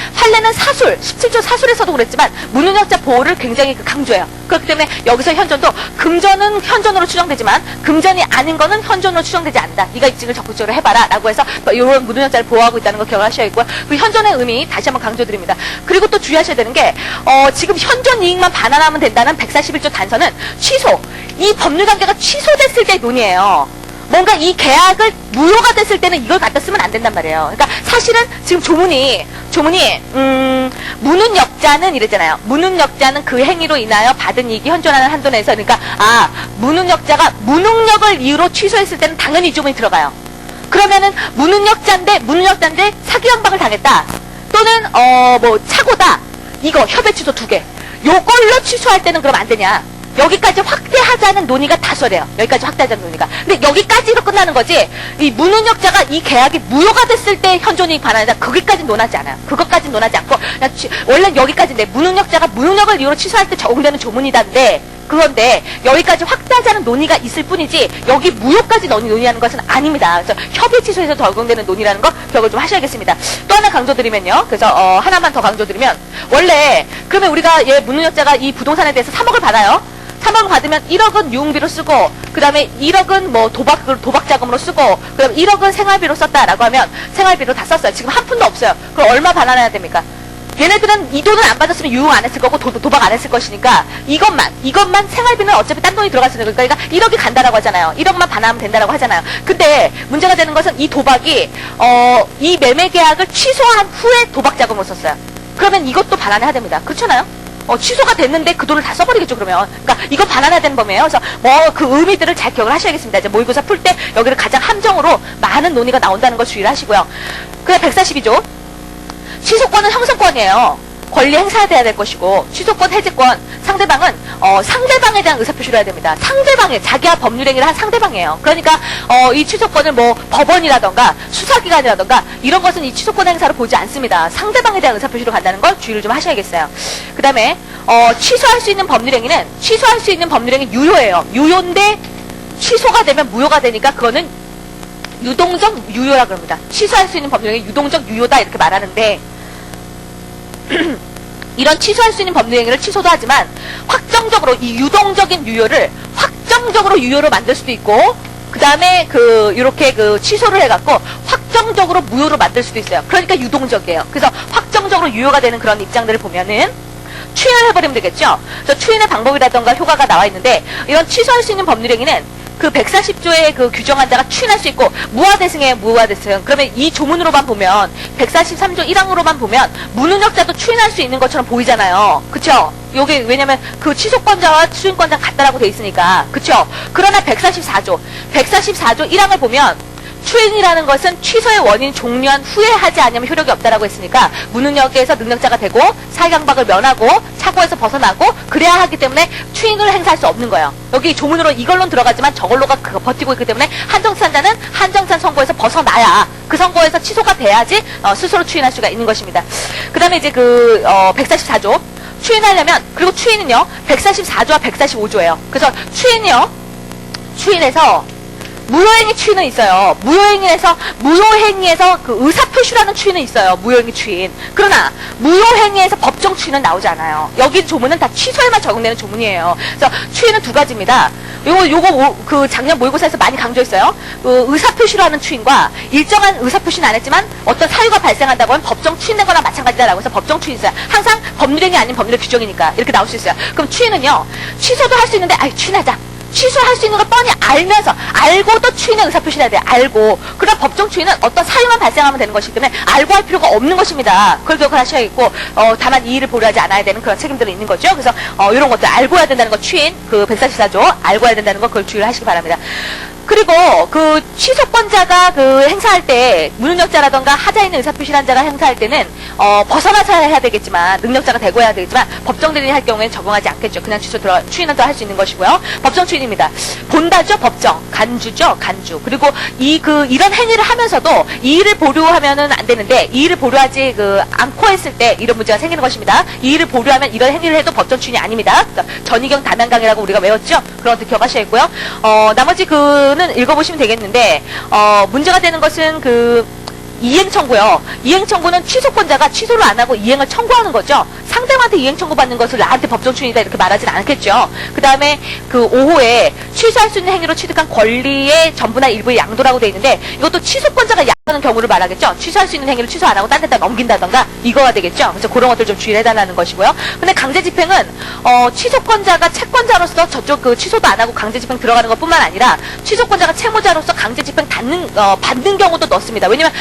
사술 17조 사술에서도 그랬지만 문흥역자 보호를 굉장히 강조해요. 그렇기 때문에 여기서 현존도 금전은 현존으로 추정되지만 금전이 아닌 거는 현존으로 추정되지 않는다. 네가 입증을 적극적으로 해봐라 라고 해서 이런 문흥역자를 보호하고 있다는 거 기억하셔야 있고요. 그 현존의 의미 다시 한번 강조드립니다. 그리고 또 주의하셔야 되는 게 지금 현존 이익만 반환하면 된다는 141조 단서는 취소, 이 법률관계가 취소됐을 때 논의예요. 뭔가 이 계약을 무효가 됐을 때는 이걸 갖다 쓰면 안 된단 말이에요. 그러니까 사실은 지금 조문이 문흥역자는 이랬잖아요. 문흥역자는 그 행위로 인하여 받은 이익이 현존하는 한도 내에서, 그러니까 문흥역자가 문흥역을 이유로 취소했을 때는 당연히 이 조문이 들어가요. 그러면은 문흥역자인데 사기강박을 당했다. 또는 뭐 착오다. 이거 협의 취소 2개. 요걸로 취소할 때는 그럼 안 되냐? 여기까지 확대하자는 논의가 다설해요. 여기까지 확대하자는 논의가. 근데 여기까지로 끝나는 거지. 이 문흥역자가 이 계약이 무효가 됐을 때 현존이익 반환이다. 거기까지 논하지 않아요. 그것까지 논하지 않고 그냥 원래 여기까지인데 문흥역자가 문흥역을 이유로 취소할 때 적용되는 조문이다인데, 그런데 여기까지 확대하자는 논의가 있을 뿐이지 여기 무효까지 논의하는 것은 아닙니다. 그래서 협의 취소에서 적용되는 논의라는 거 기억을 좀 하셔야겠습니다. 또 하나 강조드리면요. 그래서 하나만 더 강조드리면, 원래 그러면 우리가 문흥역자가 이 부동산에 대해서 3억을 받아요. 3억을 받으면 1억은 유흥비로 쓰고, 그 다음에 1억은 뭐 도박 자금으로 쓰고, 그 다음에 1억은 생활비로 썼다라고 하면 생활비로 다 썼어요. 지금 한 푼도 없어요. 그럼 얼마 반환해야 됩니까? 얘네들은 이 돈을 안 받았으면 유흥 안 했을 거고 도박 안 했을 것이니까 이것만 생활비는 어차피 딴 돈이 들어갈 수 있는 거니까 1억이 간다라고 하잖아요. 1억만 반환하면 된다라고 하잖아요. 근데 문제가 되는 것은 이 도박이 이 매매 계약을 취소한 후에 도박 자금으로 썼어요. 그러면 이것도 반환해야 됩니다. 그렇잖아요? 취소가 됐는데 그 돈을 다 써버리겠죠, 그러면. 그러니까 이거 반환해야 되는 범위예요. 그래서 그 의미들을 잘 기억을 하셔야겠습니다. 이제 모의고사 풀 때 여기를 가장 함정으로 많은 논의가 나온다는 걸 주의를 하시고요. 그래 142조. 취소권은 형성권이에요. 권리 행사돼야 될 것이고, 취소권, 해지권, 상대방은 상대방에 대한 의사표시를 해야 됩니다. 상대방에, 자기와 법률행위를 한 상대방이에요. 그러니까 이 취소권을 뭐 법원이라던가 수사기관이라던가 이런 것은 이 취소권 행사로 보지 않습니다. 상대방에 대한 의사표시로 간다는 걸 주의를 좀 하셔야겠어요. 그 다음에 취소할 수 있는 법률행위 유효예요. 유효인데 취소가 되면 무효가 되니까 그거는 유동적 유효라 그럽니다. 취소할 수 있는 법률행위 유동적 유효다 이렇게 말하는데, 이런 취소할 수 있는 법률행위를 취소도 하지만 확정적으로 이 유동적인 유효를 확정적으로 유효로 만들 수도 있고, 그 다음에 이렇게 취소를 해갖고 확정적으로 무효로 만들 수도 있어요. 그러니까 유동적이에요. 그래서 확정적으로 유효가 되는 그런 입장들을 보면은 추인을 해버리면 되겠죠. 그래서 추인의 방법이라던가 효과가 나와 있는데, 이런 취소할 수 있는 법률행위는 그 140조의 그 규정한 자가 추인할 수 있고, 무화대승이에요, 무화대승. 그러면 이 조문으로만 보면 143조 1항으로만 보면 문흥역자도 추인할 수 있는 것처럼 보이잖아요. 그쵸? 요게 왜냐면 그 취소권자와 추인권자 같다라고 돼 있으니까. 그쵸? 그러나 144조 1항을 보면 추인이라는 것은 취소의 원인 종료한 후에 하지 않으면 효력이 없다라고 했으니까 문흥역에서 능력자가 되고 사기강박을 면하고 착오에서 벗어나고 그래야 하기 때문에 추인을 행사할 수 없는 거예요. 여기 조문으로 이걸로는 들어가지만 저걸로가 버티고 있기 때문에 한정찬자는 한정찬 선고에서 벗어나야 그 선고에서 취소가 돼야지 스스로 추인할 수가 있는 것입니다. 그 다음에 이제 144조 추인하려면, 그리고 추인은요 144조와 145조예요. 그래서 추인에서 무효행위 추인은 있어요. 무효행위에서 그 의사표시라는 추인은 있어요. 무효행위 추인. 그러나 무효행위에서 법정 추인은 나오지 않아요. 여기 조문은 다 취소에만 적용되는 조문이에요. 그래서 추인은 2가지입니다. 요거 그 작년 모의고사에서 많이 강조했어요. 의사표시라는 추인과 일정한 의사표시는 안 했지만 어떤 사유가 발생한다고 하면 법정 추인된 거나 마찬가지다라고 해서 법정 추인이 있어요. 항상 법률행위 아닌 법률의 규정이니까 이렇게 나올 수 있어요. 그럼 추인은요, 취소도 할 수 있는데 추인하자. 취소할 수 있는 걸 뻔히 알면서, 알고도 추인의 의사표시를 해야 돼요. 알고. 그러나 법정 추인은 어떤 사유만 발생하면 되는 것이기 때문에 알고 할 필요가 없는 것입니다. 그걸 기억을 하셔야겠고, 다만 이의를 보류하지 않아야 되는 그런 책임들은 있는 거죠. 그래서 이런 것들 알고 해야 된다는 거, 추인, 그 144조 알고 해야 된다는 거, 그걸 주의를 하시기 바랍니다. 그리고 그 취소권자가 그 행사할 때 무능력자라던가 하자 있는 의사표시한 자가 행사할 때는 벗어나서 해야 되겠지만, 능력자가 되고 해야 되겠지만 법정 대리인이 할 경우에는 적용하지 않겠죠. 그냥 추인은 더 할 수 있는 것이고요. 법정 추인입니다. 본다죠, 법정. 간주죠, 간주. 그리고 이런 행위를 하면서도 이의를 보류하면은 안 되는데, 이의를 보류하지 않고 했을 때 이런 문제가 생기는 것입니다. 이의를 보류하면 이런 행위를 해도 법정 추인이 아닙니다. 전희경 담양강이라고 우리가 외웠죠. 그런 것도 기억하셔야겠고요. 나머지 는 읽어보시면 되겠는데, 문제가 되는 것은 이행 청구요. 이행 청구는 취소권자가 취소를 안 하고 이행을 청구하는 거죠. 상대방한테 이행 청구 받는 것을 나한테 법정 추인이다 이렇게 말하진 않겠죠. 그 다음에 5호에 취소할 수 있는 행위로 취득한 권리의 전부나 일부의 양도라고 되어 있는데, 이것도 취소권자가 양도하는 경우를 말하겠죠. 취소할 수 있는 행위를 취소 안 하고 딴 데다 넘긴다던가 이거가 되겠죠. 그래서 그런 것들 좀 주의를 해달라는 것이고요. 근데 강제집행은 취소권자가 채권자로서 저쪽 취소도 안 하고 강제집행 들어가는 것뿐만 아니라, 취소권자가 채무자로서 강제집행 받는 경우도 넣습니다. 왜냐면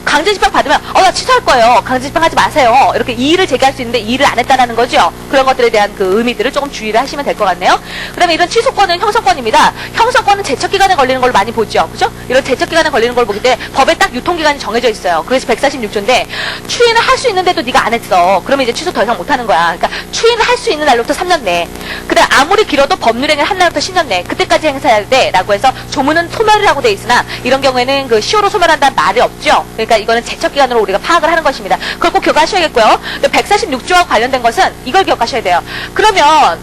강제집행 받으면 나 취소할 거예요. 강제집행 하지 마세요. 이렇게 이의를 제기할 수 있는데 이의를 안 했다라는 거죠. 그런 것들에 대한 의미들을 조금 주의를 하시면 될 것 같네요. 그 다음에 이런 취소권은 형성권입니다. 형성권은 제척기간에 걸리는 걸 많이 보죠. 그죠? 이런 제척기간에 걸리는 걸 보기 때문에 법에 딱 유통기간이 정해져 있어요. 그래서 146조인데 추인을 할 수 있는데도 네가 안 했어. 그러면 이제 취소 더 이상 못하는 거야. 그러니까 추인을 할 수 있는 날로부터 3년 내. 그다음 아무리 길어도 법률행위를 한 날부터 10년 내. 그때까지 행사해야 돼라고 해서 조문은 소멸이라고 돼 있으나, 이런 경우에는 시효로 소멸한다는 말이 없죠. 그러니까 이거는 제척기간으로 우리가 파악을 하는 것입니다. 그걸 꼭 기억하셔야겠고요. 146조와 관련된 것은 이걸 기억하셔야 돼요. 그러면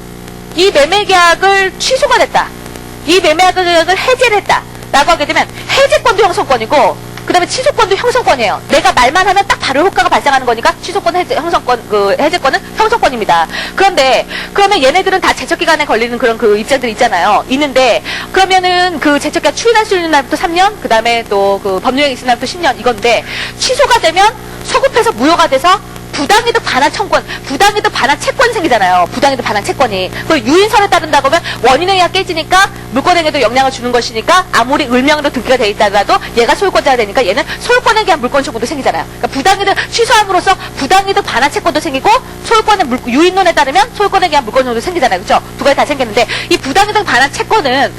이 매매계약을 취소가 됐다. 이 매매계약을 해제를 했다. 라고 하게 되면 해제권도 형성권이고, 그 다음에 취소권도 형성권이에요. 내가 말만 하면 딱 바로 효과가 발생하는 거니까 취소권, 해제권은 형성권입니다. 그러면 얘네들은 다 제척기간에 걸리는 그런 입장들이 있잖아요. 있는데, 그러면은 제척기간 추인할 수 있는 날부터 3년, 그 다음에 또 법률행위 있는 날부터 10년 이건데, 취소가 되면 소급해서 무효가 돼서 부당이득 반환 청권, 부당이득 반환 채권이 생기잖아요. 부당이득 반환 채권이. 그 유인선에 따른다고 하면 원인행위가 깨지니까 물권행위도 영향을 주는 것이니까, 아무리 을명으로 등기가 돼 있다가도 얘가 소유권자가 되니까 얘는 소유권에 대한 물권 청구도 생기잖아요. 그러니까 부당이득 취소함으로써 부당이득 반환 채권도 생기고, 소유권의 유인론에 따르면 소유권에 대한 물권 청구도 생기잖아요. 그렇죠? 두 가지 다 생기는데, 이 부당이득 반환 채권은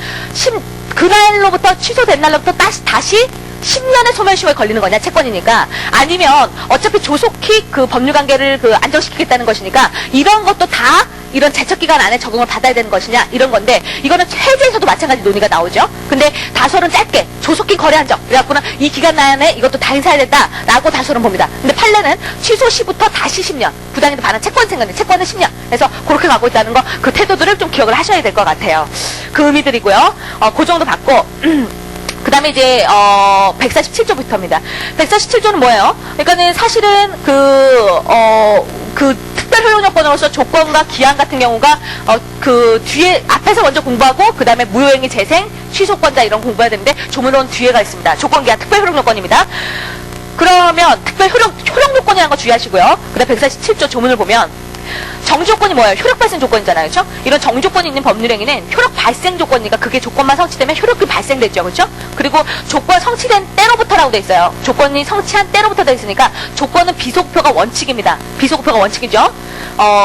그날로부터 취소된 날로부터 다시 10년의 소멸시효에 걸리는 거냐, 채권이니까. 아니면 어차피 조속히 법률관계를 안정시키겠다는 것이니까, 이런 것도 다 이런 제척기간 안에 적용을 받아야 되는 것이냐, 이런 건데, 이거는 해제에서도 마찬가지 논의가 나오죠. 근데 다소는 짧게 조속히 거래 한정, 그래갖고는 이 기간 안에 이것도 다 행사해야 된다라고 다소는 봅니다. 근데 판례는 취소 시부터 다시 10년, 부당이득 반환 채권 생겼는데 채권은 10년. 그래서 그렇게 가고 있다는 거, 그 태도들을 좀 기억을 하셔야 될 것 같아요. 그 의미들이고요. 그 정도 받고. 그 다음에 이제 147조부터입니다. 147조는 뭐예요? 그러니까는 사실은 특별효용요건으로서 조건과 기한 같은 경우가 뒤에 앞에서 먼저 공부하고, 그 다음에 무효행위 재생, 취소권자 이런 공부해야 되는데, 조문론 뒤에가 있습니다. 조건, 기한, 특별효용요건입니다. 그러면 효력요건이라는 거 주의하시고요. 그 다음 147조 조문을 보면, 정지조건이 뭐예요? 효력 발생 조건이잖아요. 그렇죠? 이런 정지조건이 있는 법률행위는 효력 발생 조건이니까 그게 조건만 성취되면 효력이 발생됐죠. 그렇죠? 그리고 조건 성취된 때로부터라고 돼 있어요. 조건이 성취한 때로부터 돼 있으니까 조건은 비소급표가 원칙입니다. 비소급표가 원칙이죠.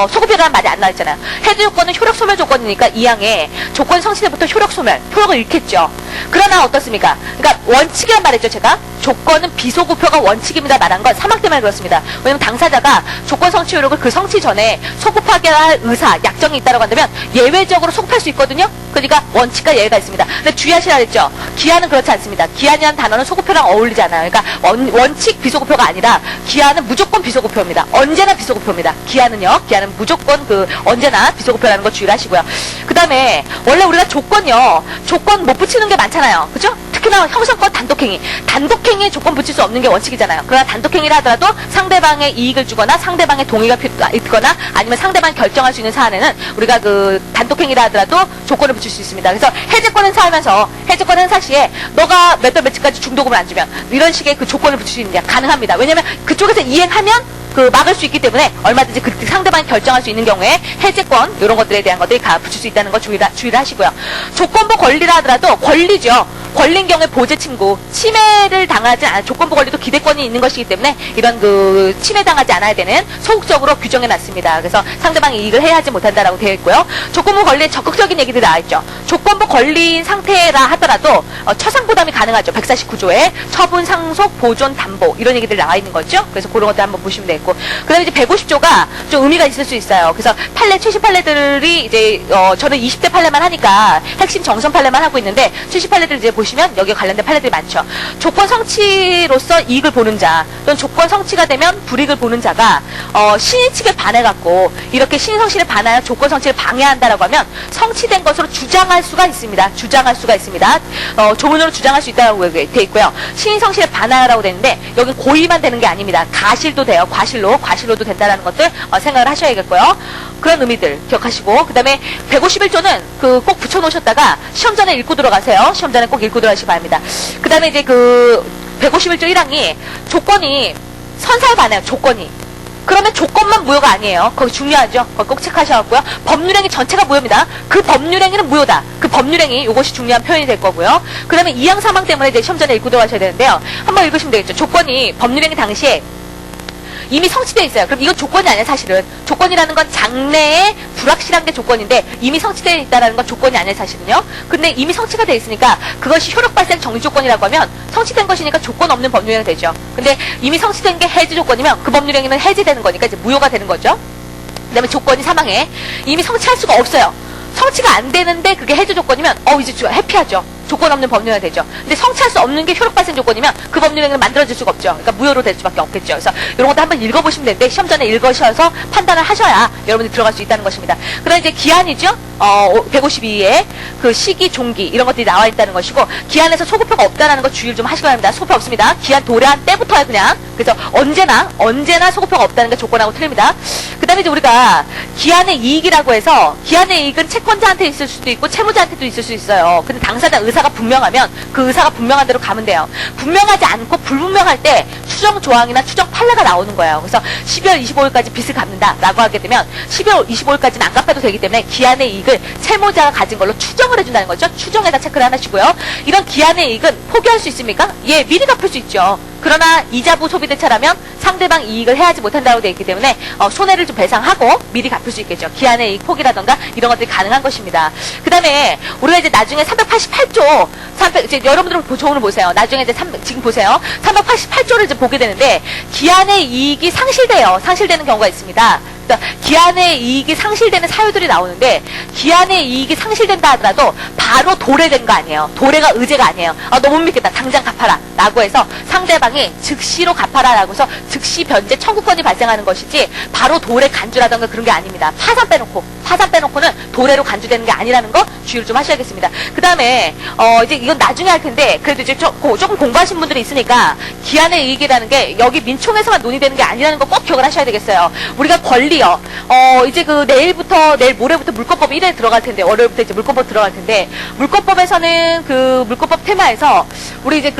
소급표라는 말이 안 나왔잖아요. 해제 조건은 효력 소멸 조건이니까 2항에 조건 성취 때부터 효력 소멸, 효력을 잃겠죠. 그러나 어떻습니까? 그러니까 원칙이란 말했죠, 제가. 조건은 비소급표가 원칙입니다 말한 건 3항 때문에 그렇습니다. 왜냐면 당사자가 조건 성취 효력을 소급하기 전에 소급하게 할 의사, 약정이 있다고 한다면 예외적으로 소급할 수 있거든요. 그러니까 원칙과 예외가 있습니다. 근데 주의하시라 그랬죠. 기한은 그렇지 않습니다. 기한이라는 단어는 소급표랑 어울리지 않아요. 그러니까 원칙 비소급표가 아니라 기한은 무조건 비소급표입니다. 언제나 비소급표입니다. 기한은요. 기한은 무조건 언제나 비소급표라는 거 주의를 하시고요. 그 다음에 원래 우리가 조건요. 조건 못 붙이는 게 많잖아요. 그죠? 특히나 형성권 단독행위. 단독행위에 조건 붙일 수 없는 게 원칙이잖아요. 그러나 단독행위를 하더라도 상대방의 이익을 주거나 상대방의 동의가 있거나 아니면 상대방이 결정할 수 있는 사안에는 우리가 단독행위를 하더라도 조건을 붙일 수 있습니다. 그래서 해제권 행사하면서 해제권 행사 시에 너가 몇 달 며칠까지 중도금을 안 주면 이런 식의 조건을 붙일 수 있는 게 가능합니다. 왜냐면 그쪽에서 이행하면 막을 수 있기 때문에 얼마든지 그 상대방이 결정할 수 있는 경우에 해제권 이런 것들에 대한 것들이 붙일 수 있다는 거 주의를 하시고요. 조건부 권리라 하더라도 권리죠. 권린 경우에 보제 침구, 침해를 당하지 않아 조건부 권리도 기대권이 있는 것이기 때문에 이런 침해당하지 않아야 되는 소극적으로 규정해 놨습니다. 그래서 상대방이 이익을 해야지 못한다라고 되어 있고요. 조건부 권리에 적극적인 얘기들이 나와 있죠. 조건부 권리인 상태라 하더라도 처상부담이 가능하죠. 149조에 처분, 상속, 보존, 담보 이런 얘기들이 나와 있는 거죠. 그래서 그런 것들 한번 보시면 되겠고, 그다음에 이제 150조가 좀 의미가 있을 수 있어요. 그래서 판례, 최신 판례들이 이제 저는 20대 판례만 하니까 핵심 정선 판례만 하고 있는데 최신 판례들 이제 보시면 여기에 관련된 판례들이 많죠. 조건 성취로서 이익을 보는 자 또는 조건 성취가 되면 불이익을 보는 자가 신의 측에 반해갖고 이렇게 신의 성취를 반하여 조건 성취를 방해한다라고 하면 성취된 것으로 주장할 수가 있습니다. 주장할 수가 있습니다. 조문으로 주장할 수 있다고 돼 있고요. 신의 성취를 반하라고 되는데 여기 고의만 되는 게 아닙니다. 가실도 돼요. 과실로도 된다라는 것들 생각을 하셔야겠고요. 그런 의미들 기억하시고, 그 다음에 151조는 꼭 붙여놓으셨다가 시험 전에 읽고 들어가세요. 시험 전에 꼭 읽고 들어가시기 바랍니다. 그 다음에 이제 151조 1항이 조건이 선사에 반해요. 조건이. 그러면 조건만 무효가 아니에요. 거기 중요하죠. 거기 꼭 체크하셔갖고요. 법률행위 전체가 무효입니다. 그 법률행위는 무효다. 그 법률행위, 이것이 중요한 표현이 될 거고요. 그 다음에 이양 사망 때문에 이제 시험 전에 읽고 들어가셔야 되는데요. 한번 읽으시면 되겠죠. 조건이 법률행위 당시에 이미 성취되어 있어요. 그럼 이건 조건이 아니에요, 사실은. 조건이라는 건 장래에 불확실한 게 조건인데 이미 성취되어 있다는 건 조건이 아니에요, 사실은요. 근데 이미 성취가 되어 있으니까 그것이 효력 발생 정지 조건이라고 하면 성취된 것이니까 조건 없는 법률행위 되죠. 근데 이미 성취된 게 해지 조건이면 그 법률행위는 해지되는 거니까 이제 무효가 되는 거죠. 그 다음에 조건이 사망해. 이미 성취할 수가 없어요. 성취가 안 되는데 그게 해지 조건이면 이제 해피하죠. 조건 없는 법률행위가 되죠. 근데 성취할 수 없는 게 효력 발생 조건이면 그 법률행위는 만들어질 수가 없죠. 그러니까 무효로 될 수밖에 없겠죠. 그래서 이런 것도 한번 읽어보시면 되는데 시험 전에 읽으셔서 판단을 하셔야 여러분들이 들어갈 수 있다는 것입니다. 그럼 이제 기한이죠. 152에 그 시기, 종기 이런 것들이 나와 있다는 것이고, 기한에서 소급표가 없다는 거 주의를 좀 하시기 바랍니다. 소급표 없습니다. 기한 도래한 때부터야 그냥. 그래서 언제나 소급표가 없다는 게 조건하고 틀립니다. 그 다음에 이제 우리가 기한의 이익이라고 해서 기한의 이익은 채권자한테 있을 수도 있고 채무자한테도 있을 수 있어요. 근데 당사자 의사가 분명하면 그 의사가 분명한 대로 가면 돼요. 분명하지 않고 불분명할 때 추정 조항이나 추정 판례가 나오는 거예요. 그래서 12월 25일까지 빚을 갚는다라고 하게 되면 12월 25일까지는 안 갚아도 되기 때문에 기한의 이익을 채무자가 가진 걸로 추정을 해준다는 거죠. 추정에다 체크를 하나 하시고요. 이런 기한의 이익은 포기할 수 있습니까? 예, 미리 갚을 수 있죠. 그러나 이자부 소비대차라면 상대방 이익을 해야지 못한다고 되어 있기 때문에 손해를 좀 배상하고 미리 갚을 수 있겠죠. 기한의 이익 포기라던가 이런 것들이 가능한 것입니다. 그 다음에 우리가 이제 나중에 388조 이제 여러분들은 조문을 보세요. 나중에 이제 지금 보세요. 388조를 이제 보게 되는데 기한의 이익이 상실되는 경우가 있습니다. 기한의 이익이 상실되는 사유들이 나오는데, 기한의 이익이 상실된다 하더라도 바로 도래된 거 아니에요. 도래가 의제가 아니에요. 너 못 믿겠다. 당장 갚아라. 라고 해서 상대방이 즉시로 갚아라. 라고 해서 즉시 변제 청구권이 발생하는 것이지 바로 도래 간주라던가 그런 게 아닙니다. 파산 빼놓고는 도래로 간주되는 게 아니라는 거 주의를 좀 하셔야겠습니다. 그 다음에 이제 이건 나중에 할 텐데 그래도 이제 조금 공부하신 분들이 있으니까 기한의 이익이라는 게 여기 민총에서만 논의되는 게 아니라는 거 꼭 기억을 하셔야 되겠어요. 우리가 권리요. 이제 내일 모레부터 물권법 1회 들어갈 텐데, 월요일부터 이제 물권법 들어갈 텐데, 물권법에서는 물권법 테마에서 우리 이제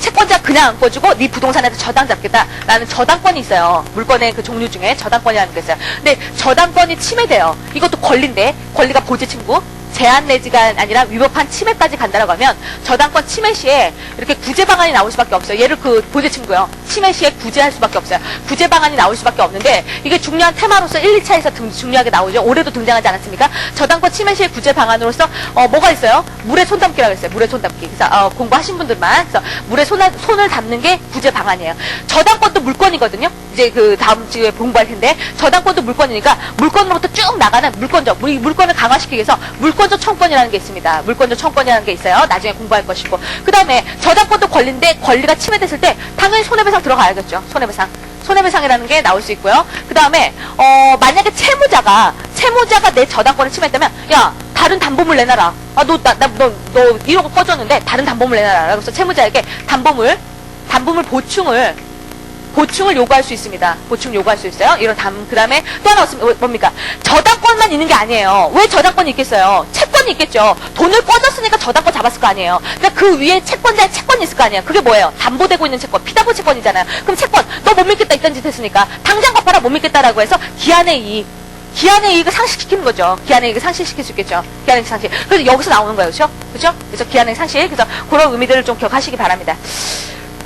채권자 그냥 안 꿔주고 네 부동산에서 저당 잡겠다라는 저당권이 있어요. 물권의 종류 중에 저당권이라는 게 있어요. 근데 저당권이 침해돼요. 이것도 권리인데, 권리가 보제 친구. 제한 내지가 아니라 위법한 침해까지 간다라고 하면 저당권 침해 시에 이렇게 구제 방안이 나올 수밖에 없어요. 얘를 보제 친구요. 침해 시에 구제할 수밖에 없어요. 구제 방안이 나올 수밖에 없는데 이게 중요한 테마로서 1, 2차에서 중요하게 나오죠. 올해도 등장하지 않았습니까? 저당권 침해 시에 구제 방안으로서 뭐가 있어요? 물에 손 담기라고 했어요. 물에 손 담기. 그래서 공부하신 분들만 그래서 물에 손을 담는 게 구제 방안이에요. 저당권도 물권이거든요. 이제 다음 주에 공부할 텐데 저당권도 물권이니까 물권으로부터 쭉 나가는 물권을 강화시키기 위해서 물권적 청권이라는 게 있습니다. 물권적 청권이라는 게 있어요. 나중에 공부할 것이고, 그 다음에 저당권도 권리인데 권리가 침해됐을 때 당연히 손해배상 들어가야겠죠. 손해배상이라는 게 나올 수 있고요. 그 다음에 만약에 채무자가 내 저당권을 침해했다면 야 다른 담보물 내놔라. 너 1억 꺼줬는데 다른 담보물 내놔라. 그래서 채무자에게 담보물 보충을 요구할 수 있습니다. 보충 요구할 수 있어요. 그 다음에 또 하나 뭡니까? 저당권만 있는 게 아니에요. 왜 저당권이 있겠어요? 채권이 있겠죠. 돈을 꿔줬으니까 저당권 잡았을 거 아니에요. 그러니까 그 위에 채권자의 채권 채권이 있을 거 아니야. 그게 뭐예요? 담보되고 있는 채권, 피담보 채권이잖아요. 그럼 채권, 너 못 믿겠다 이딴 짓 했으니까 당장 갚아라 못 믿겠다라고 해서 기한의 이익. 기한의 이익을 상실시키는 거죠. 기한의 이익을 상실시킬 수 있겠죠. 기한의 이익 상실. 그래서 여기서 나오는 거예요. 그죠? 그죠? 그래서 기한의 이익 상실. 그래서 그런 의미들을 좀 기억하시기 바랍니다.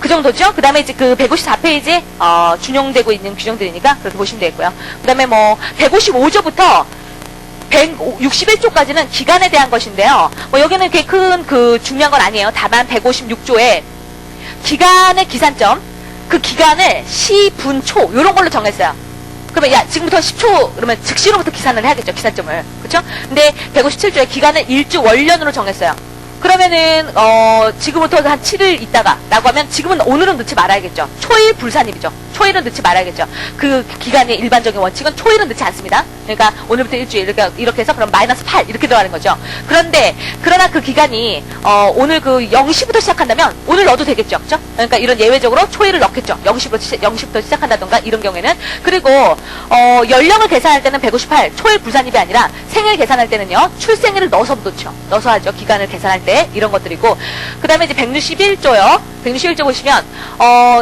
그 정도죠? 그 다음에 이제 그 154페이지, 준용되고 있는 규정들이니까 그렇게 보시면 되겠고요. 그 다음에 뭐, 155조부터 161조까지는 기간에 대한 것인데요. 뭐, 여기는 그렇게 큰 중요한 건 아니에요. 다만 156조에 기간의 기산점, 그 기간을 시, 분, 초, 요런 걸로 정했어요. 그러면 야 지금부터 10초 그러면 즉시로부터 기산을 해야겠죠. 기산점을. 그렇죠? 근데 157조에 기간을 일주 월년으로 정했어요. 그러면은 지금부터 한 7일 있다가 라고 하면 지금은 오늘은 넣지 말아야겠죠. 초일 불산입이죠. 초일은 넣지 말아야겠죠. 그 기간의 일반적인 원칙은 초일은 넣지 않습니다. 그러니까 오늘부터 일주일 이렇게 해서 그럼 마이너스 8 이렇게 들어가는 거죠. 그러나 그 기간이 오늘 그 0시부터 시작한다면 오늘 넣어도 되겠죠. 그죠? 그러니까 이런 예외적으로 초일을 넣겠죠. 0시부터 시작한다던가 이런 경우에는. 그리고 연령을 계산할 때는 158 초일 불산입이 아니라 생일 계산할 때는요. 출생일을 넣어서 넣죠. 넣어서 하죠. 기간을 계산할 때 이런 것들이고 그 다음에 이제 161조요. 161조 보시면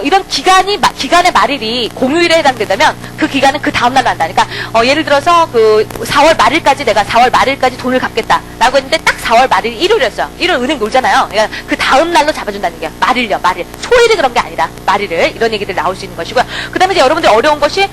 이런 기간의 말일이 공휴일에 해당된다면 그 기간은 그 다음 날로 한다. 그러니까 예를 들어서 그 4월 말일까지 내가 4월 말일까지 돈을 갚겠다라고 했는데 딱 4월 말일이 일요일이었어요. 일요일 은행 놀잖아요. 그러니까 그 다음 날로 잡아준다는 얘기야. 말일요. 말일. 초일이 그런 게 아니다. 말일을 이런 얘기들이 나올 수 있는 것이고요. 그 다음에 이제 여러분들 어려운 것이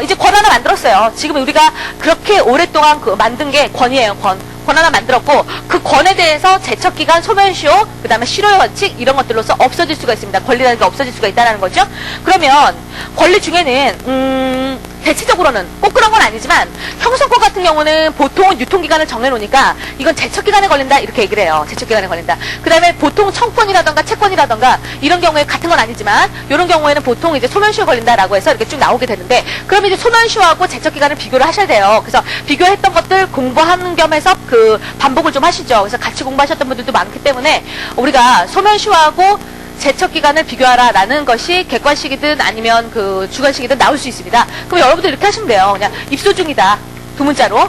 이제 권 하나 만들었어요. 지금 우리가 그렇게 오랫동안 만든 게 권이에요. 권 하나 만들었고 그 권에 대해서 제척기간, 소멸시효, 그 다음에 실효의 원칙 이런 것들로서 없어질 수가 있습니다. 권리라는 게 없어질 수가 있다는 거죠. 그러면 권리 중에는 대체적으로는 꼭 그런 건 아니지만 형성권 같은 경우는 보통은 유통기간을 정해놓으니까 이건 제척기간에 걸린다 이렇게 얘기를 해요. 제척기간에 걸린다. 그 다음에 보통 청권이라던가 채권이라던가 이런 경우에 같은 건 아니지만 이런 경우에는 보통 이제 소멸시효 걸린다라고 해서 이렇게 쭉 나오게 되는데 그럼 이제 소멸시효하고 제척기간을 비교를 하셔야 돼요. 그래서 비교했던 것들 공부하는 겸해서 그 반복을 좀 하시죠. 그래서 같이 공부하셨던 분들도 많기 때문에 우리가 소멸시효하고 제척기간을 비교하라라는 것이 객관식이든 아니면 그 주관식이든 나올 수 있습니다. 그럼 여러분들 이렇게 하시면 돼요. 그냥 입소 중이다. 두 문자로.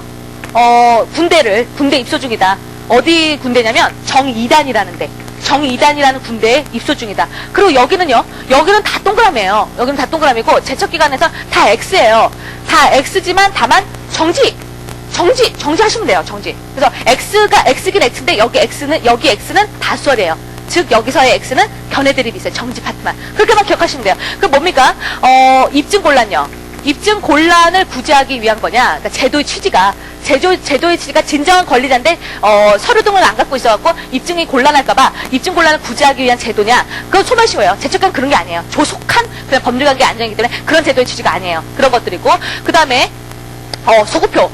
군대 입소 중이다. 어디 군대냐면 정이단이라는데. 정이단이라는 군대에 입소 중이다. 그리고 여기는요. 여기는 다 동그라미예요. 여기는 다 동그라미고 제척기간에서 다 X예요. 다 X지만 다만 정지하시면 돼요. 정지. 그래서 X긴 X인데 여기 X는 다수월이에요. 즉 여기서의 X는 견해드립이 있어요. 정지 파트만. 그렇게만 기억하시면 돼요. 그럼 뭡니까? 입증곤란요. 입증곤란을 구제하기 위한 거냐? 그러니까 제도의 취지가 진정한 권리자인데 서류 등을 안 갖고 있어갖고 입증이 곤란할까봐 입증곤란을 구제하기 위한 제도냐? 그건 소멸시효예요. 제척기간 그런 게 아니에요. 조속한 그냥 법률관계 안정이기 때문에 그런 제도의 취지가 아니에요. 그런 것들이고 그 다음에 소급표.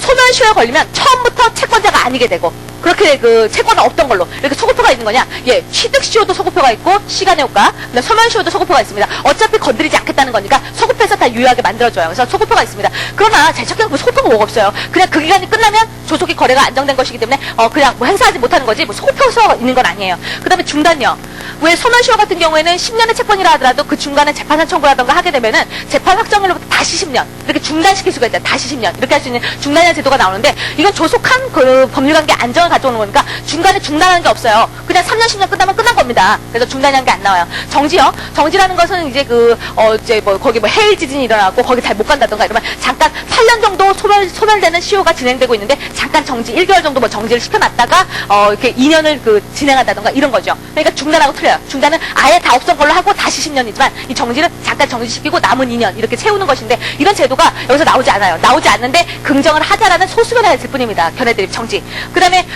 소멸시효에 걸리면 처음부터 채권자가 아니게 되고 그렇게 그 채권은 없던 걸로 이렇게 소급표가 있는 거냐? 예, 취득시효도 소급표가 있고 시간의 효과, 소멸시효도 소급표가 있습니다. 어차피 건드리지 않겠다는 거니까 소급해서 다 유효하게 만들어줘요. 그래서 소급표가 있습니다. 그러나 제척기간 그 소급표가 뭐가 없어요. 그냥 그 기간이 끝나면 조속히 거래가 안정된 것이기 때문에 그냥 뭐 행사하지 못하는 거지 뭐 소급표서 있는 건 아니에요. 그 다음에 중단요. 왜 소멸시효 같은 경우에는 10년의 채권이라 하더라도 그 중간에 재판상 청구라던가 하게 되면은 재판 확정일로부터 다시 10년 이렇게 중단시킬 수가 있잖아요. 다시 10년 이렇게 할 수 있는 중단이라는 제도가 나오는데 이건 조속한 그 법률관계 안정을 가져오는 거니까 중간에 중단하는 게 없어요. 그냥 3년 10년 끝나면 끝난 겁니다. 그래서 중단이라는 게 안 나와요. 정지요. 정지라는 것은 이제 거기 해일 지진이 일어나고 거기 잘 못 간다던가 이러면 잠깐 8년 정도 소멸되는 시효가 진행되고 있는데 잠깐 정지 1개월 정도 정지를 시켜놨다가 이렇게 2년을 진행한다던가 이런 거죠. 그러니까 중단하고 틀려요. 중단은 아예 다 없던 걸로 하고 다시 10년이지만 이 정지는 잠깐 정지시키고 남은 2년 이렇게 채우는 것인데 이런 제도가 여기서 나오지 않아요. 나오지 않는데 긍정을 하자라는 소수견에 있을 뿐입니다. 견해드립 정지. 그 다음에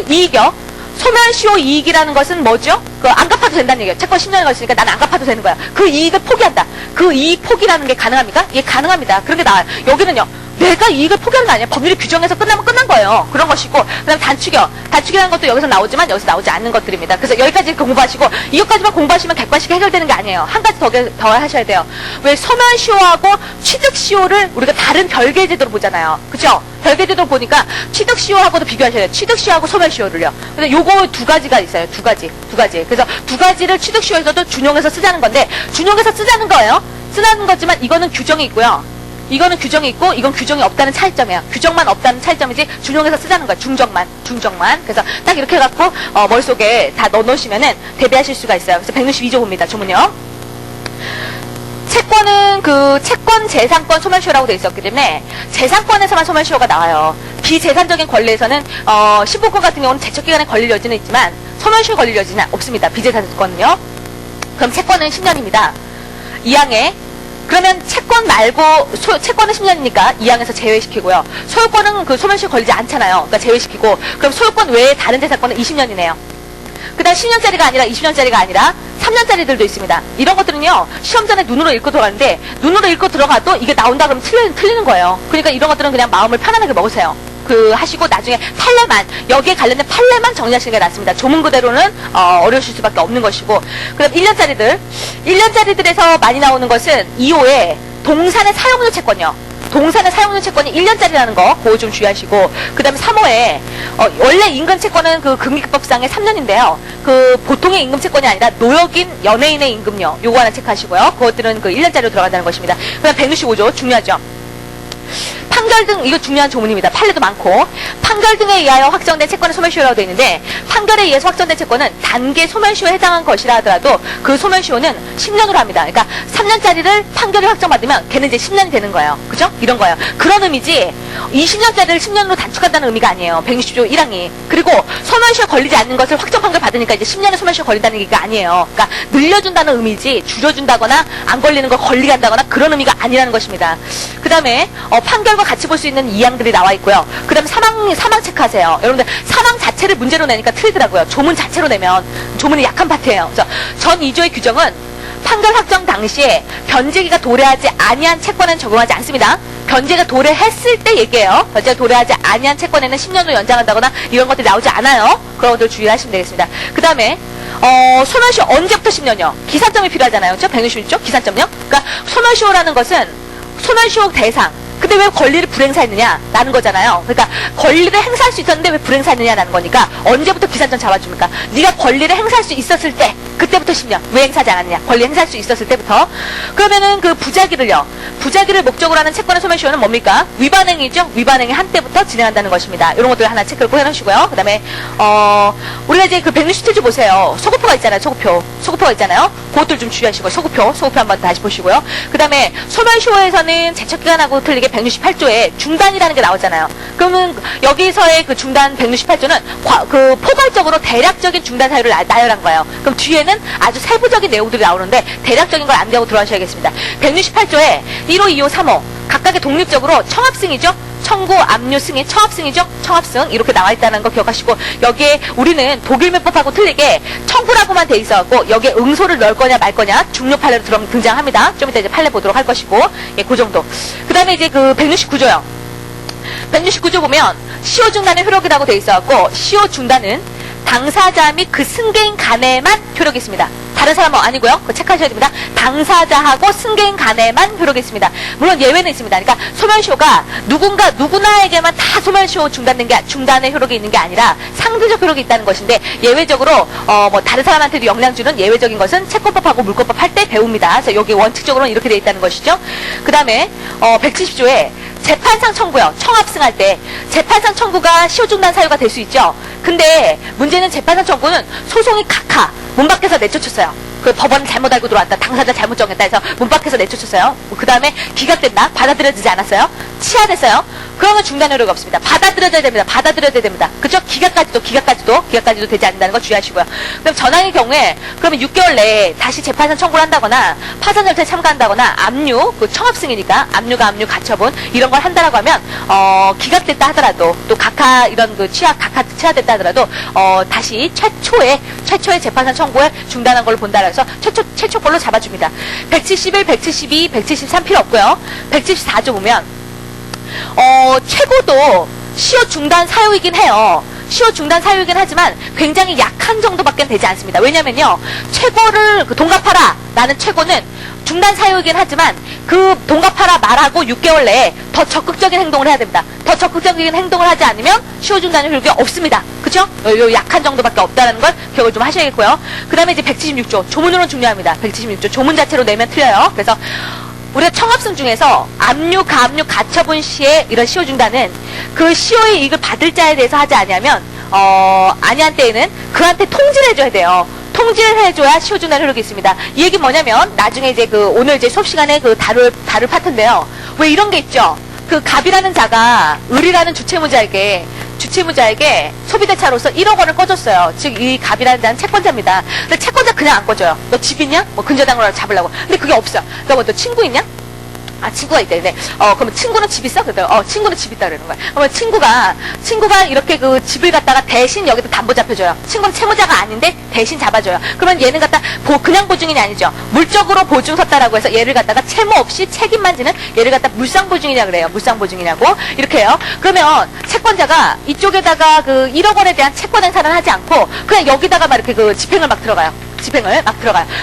이익이요. 소멸시효 이익이라는 것은 뭐죠? 안 갚아도 된다는 얘기예요. 채권 10년을 걸으니까 난 안 갚아도 되는 거야. 그 이익을 포기한다. 그 이익 포기라는 게 가능합니까? 예, 가능합니다. 그런 게 나와요. 여기는요. 내가 이익을 포기하는 거 아니에요. 법률이 규정해서 끝나면 끝난 거예요. 그런 것이고 그다음 단축이요. 단축이라는 것도 여기서 나오지만 여기서 나오지 않는 것들입니다. 그래서 여기까지 공부하시고 이것까지만 공부하시면 객관식이 해결되는 게 아니에요. 한 가지 더 하셔야 돼요. 왜 소멸시효하고 취득시효를 우리가 다른 별개의 제도로 보잖아요. 그죠? 별개의 제도로 보니까 취득시효하고도 비교하셔야 돼요. 취득시효하고 소멸시효를요. 근데 요거 두 가지가 있어요. 두 가지. 그래서 두 가지를 취득시효에서도 준용해서 쓰자는 건데 준용해서 쓰자는 거예요. 쓰자는 거지만 이거는 규정이 있고요. 이거는 규정이 있고 이건 규정이 없다는 차이점이에요. 규정만 없다는 차이점이지 준용해서 쓰자는 거예요. 중정만. 그래서 딱 이렇게 해갖고 머릿속에 다 넣어놓으시면은 대비하실 수가 있어요. 그래서 162조 봅니다. 조문요. 채권은 채권, 재산권, 소멸시효라고 돼 있었기 때문에 재산권에서만 소멸시효가 나와요. 비재산적인 권리에서는 신분권 같은 경우는 제척기간에 걸릴 여지는 있지만 소멸시효 걸릴 여지는 없습니다. 비재산권은요. 그럼 채권은 10년입니다. 2항에 그러면 채권 말고 채권은 10년이니까 2항에서 제외시키고요. 소유권은 소멸시효 걸리지 않잖아요. 그러니까 제외시키고 그럼 소유권 외에 다른 재산권은 20년이네요. 그 다음 10년짜리가 아니라 20년짜리가 아니라 3년짜리들도 있습니다. 이런 것들은요, 시험 전에 눈으로 읽고 들어가는데, 눈으로 읽고 들어가도 이게 나온다 그러면 틀리는 거예요. 그러니까 이런 것들은 그냥 마음을 편안하게 먹으세요. 하시고 나중에 판례만, 여기에 관련된 판례만 정리하시는 게 낫습니다. 조문 그대로는, 어려우실 수밖에 없는 것이고. 그럼 1년짜리들에서 많이 나오는 것은 2호에 동산의 사용료 채권이요. 동산의 사용료 채권이 1년짜리라는 거, 그거 좀 주의하시고, 그 다음에 3호에, 원래 임금 채권은 금기법상의 3년인데요. 보통의 임금 채권이 아니라 노역인 연예인의 임금료, 요거 하나 체크하시고요. 그것들은 1년짜리로 들어간다는 것입니다. 그 다음 165조, 중요하죠. 판결 등, 이거 중요한 조문입니다. 판례도 많고. 판결 등에 의하여 확정된 채권은 소멸시효라고 되어 있는데, 판결에 의해서 확정된 채권은 단계 소멸시효에 해당한 것이라 하더라도 그 소멸시효는 10년으로 합니다. 그러니까 3년짜리를 판결이 확정받으면 걔는 이제 10년이 되는 거예요. 그죠? 이런 거예요. 그런 의미지, 20년짜리를 10년으로 단축한다는 의미가 아니에요. 160조 1항이. 그리고 소멸시효 걸리지 않는 것을 확정 판결 받으니까 이제 10년의 소멸시효 걸린다는 얘기가 아니에요. 그러니까 늘려준다는 의미지, 줄여준다거나 안 걸리는 걸 걸리게 한다거나 그런 의미가 아니라는 것입니다. 그 다음에, 판결과 같이 볼 수 있는 이항들이 나와 있고요. 그 다음에 사망 체크하세요. 여러분들 사망 자체를 문제로 내니까 틀리더라고요. 조문 자체로 내면 조문이 약한 파트예요. 그래서 전 2조의 규정은 판결 확정 당시에 변제기가 도래하지 아니한 채권에는 적용하지 않습니다. 변제가 도래했을 때 얘기해요. 변제가 도래하지 아니한 채권에는 10년으로 연장한다거나 이런 것들이 나오지 않아요. 그런 것들 주의하시면 되겠습니다. 그 다음에 소멸시효 언제부터 10년이요? 기산점이 필요하잖아요. 그렇죠? 161조 기산점요. 그러니까 소멸시효라는 것은 소멸시효 대상. 근데 왜 권리를 불행사했느냐라는 거잖아요. 그러니까 권리를 행사할 수 있었는데 왜 불행사했느냐라는 거니까 언제부터 기산점 잡아줍니까? 네가 권리를 행사할 수 있었을 때 그때부터 10년. 왜 행사하지 않았느냐? 권리 행사할 수 있었을 때부터. 그러면은 부작위를요. 부작위를 목적으로 하는 채권의 소멸시효는 뭡니까? 위반행위죠. 위반행위 한때부터 진행한다는 것입니다. 이런 것들 하나 체크를 꼭 해놓으시고요. 그 다음에 우리가 이제 167조 보세요. 소급표가 있잖아요. 소급표가 있잖아요. 그것들 좀 주의하시고 소급표 한번 다시 보시고요. 그 다음에 소멸시효에서는 제척기간하고 틀리게 168조에 중단이라는 게 나오잖아요. 그러면 여기서의 중단 168조는 포괄적으로 대략적인 중단 사유를 나열한 거예요. 그럼 뒤에는 아주 세부적인 내용들이 나오는데 대략적인 걸 암기하고 들어가셔야겠습니다. 168조에 1호, 2호, 3호 각각의 독립적으로 청합승이죠. 청구, 압류, 승인, 청합승이죠. 청합승 이렇게 나와 있다는 거 기억하시고 여기에 우리는 독일민법하고 틀리게 청구라고만 돼 있어갖고 여기에 응소를 넣을 거냐 말 거냐 중요 판례로 등장합니다. 좀 이따 이제 판례 보도록 할 것이고 예, 그 정도. 그 다음에 이제 169조요. 169조 보면 시효 중단의 효력이라고 돼 있어갖고 시효 중단은 당사자 및 그 승계인 간에만 효력이 있습니다. 다른 사람은 아니고요. 그거 체크하셔야 됩니다. 당사자하고 승계인 간에만 효력이 있습니다. 물론 예외는 있습니다. 그러니까 소멸시효가 누구나에게만 다 소멸시효 중단의 효력이 있는 게 아니라 상대적 효력이 있다는 것인데 예외적으로 다른 사람한테도 영향 주는 예외적인 것은 채권법하고 물권법 할 때 배웁니다. 그래서 여기 원칙적으로는 이렇게 돼 있다는 것이죠. 그 다음에 170조에 재판상 청구요. 청합승할 때 재판상 청구가 시효 중단 사유가 될 수 있죠. 근데 문제는 재판상 청구는 소송이 각하 문 밖에서 내쫓았어요. 법원 잘못 알고 들어왔다. 당사자 잘못 정했다 해서 문 밖에서 내쫓았어요. 그 다음에 기각됐다. 받아들여지지 않았어요. 치하됐어요. 그러면 중단 효력이 없습니다. 받아들여져야 됩니다. 그죠? 기각까지도 되지 않는다는 거 주의하시고요. 그럼 전항의 경우에 그러면 6개월 내에 다시 재판상 청구를 한다거나 파산 절차에 참가한다거나 압류, 청합승이니까 압류가 가처분 이런 걸 한다라고 하면 기각됐다 하더라도 또 각하 이런 치하됐다 하더라도 다시 최초의 재판상 청구에 중단한 걸로 본다 해서 최초 걸로 잡아줍니다. 171, 172, 173 필요 없고요. 174조 보면 최고도 시효 중단 사유이긴 해요. 시효 중단 사유이긴 하지만 굉장히 약한 정도밖에 되지 않습니다. 왜냐면요. 최고를 돈 갚아라 라는 최고는 중단 사유이긴 하지만 돈 갚아라 말하고 6개월 내에 더 적극적인 행동을 해야 됩니다. 더 적극적인 행동을 하지 않으면 시효 중단의 효력이 없습니다. 그쵸? 요 약한 정도밖에 없다는 걸 기억을 좀 하셔야겠고요. 그 다음에 이제 176조 조문으로는 중요합니다. 176조 조문 자체로 내면 틀려요. 그래서 우리가 청합승 중에서 압류, 가압류, 가처분 시에 이런 시효 중단은 그 시효의 이익을 받을 자에 대해서 하지 않으면 아니한 때에는 그한테 통지를 해줘야 돼요. 통지를 해줘야 시효 중단이 흐르고 있습니다. 이 얘기 뭐냐면 나중에 이제 오늘 이제 수업 시간에 다룰 파트인데요. 왜 이런 게 있죠? 그 갑이라는 자가 을이라는 주체무자에게 소비대차로서 1억 원을 꺼줬어요. 즉 이 갑이라는 자는 채권자입니다. 근데 채권자 그냥 안 꺼줘요. 너 집 있냐? 뭐 근저당으로 잡으려고. 근데 그게 없어. 너 뭐 너 친구 있냐? 아, 친구가 있다. 근데, 그러면 친구는 집 있어? 그랬더니, 친구는 집 있다. 그러는 거야. 그러면 친구가 이렇게 그 집을 갖다가 대신 여기다 담보 잡혀줘요. 친구는 채무자가 아닌데 대신 잡아줘요. 그러면 얘는 갖다 그냥 보증인이 아니죠. 물적으로 보증 섰다라고 해서 얘를 갖다가 채무 없이 책임만 지는 얘를 갖다 물상보증이라고 그래요. 물상보증이라고. 이렇게 해요. 그러면 채권자가 이쪽에다가 그 1억 원에 대한 채권 행사를 하지 않고 그냥 여기다가 막 이렇게 그 집행을 막 들어가요.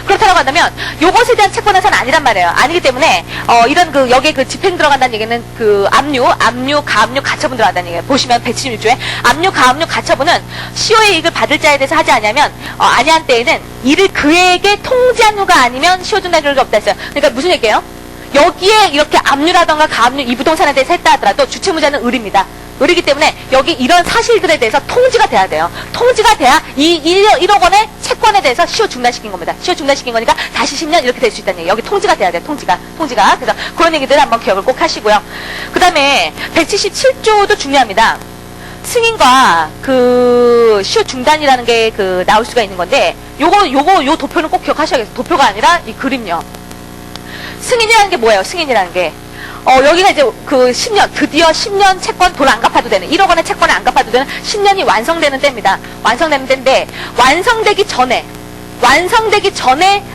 그렇다고 한다면 요것에 대한 채권 행사는 아니란 말이에요. 아니기 때문에 이런 그 여기에 그 집행 들어간다는 얘기는 그 압류, 가압류, 가처분 들어간다는 얘기예요. 보시면 176조에 압류, 가압류, 가처분은 시효의 이익을 받을 자에 대해서 하지 않으면 아니한 때에는 이를 그에게 통지한 후가 아니면 시효 중단 효력이 없다 했어요. 그러니까 무슨 얘기예요? 여기에 이렇게 압류라던가 가압류 이 부동산에 대해서 했다 하더라도 주체무자는 을입니다. 을이기 때문에 여기 이런 사실들에 대해서 통지가 돼야 돼요. 통지가 돼야 이 1억 원의 채권에 대해서 시효 중단시킨 겁니다. 시효 중단시킨 거니까 다시 10년 이렇게 될 수 있다는 얘기예요. 여기 통지가 돼야 돼요. 통지가. 그래서 그런 얘기들 한번 기억을 꼭 하시고요. 그 다음에 177조도 중요합니다. 승인과 그 시효 중단이라는 게 그 나올 수가 있는 건데 요 도표는 꼭 기억하셔야겠어요. 도표가 아니라 이 그림요. 승인이라는 게 뭐예요? 승인이라는 게. 여기가 이제 그 10년, 드디어 10년 채권 돈 안 갚아도 되는, 1억 원의 채권을 안 갚아도 되는 10년이 완성되는 때입니다. 완성되는 때인데, 완성되기 전에,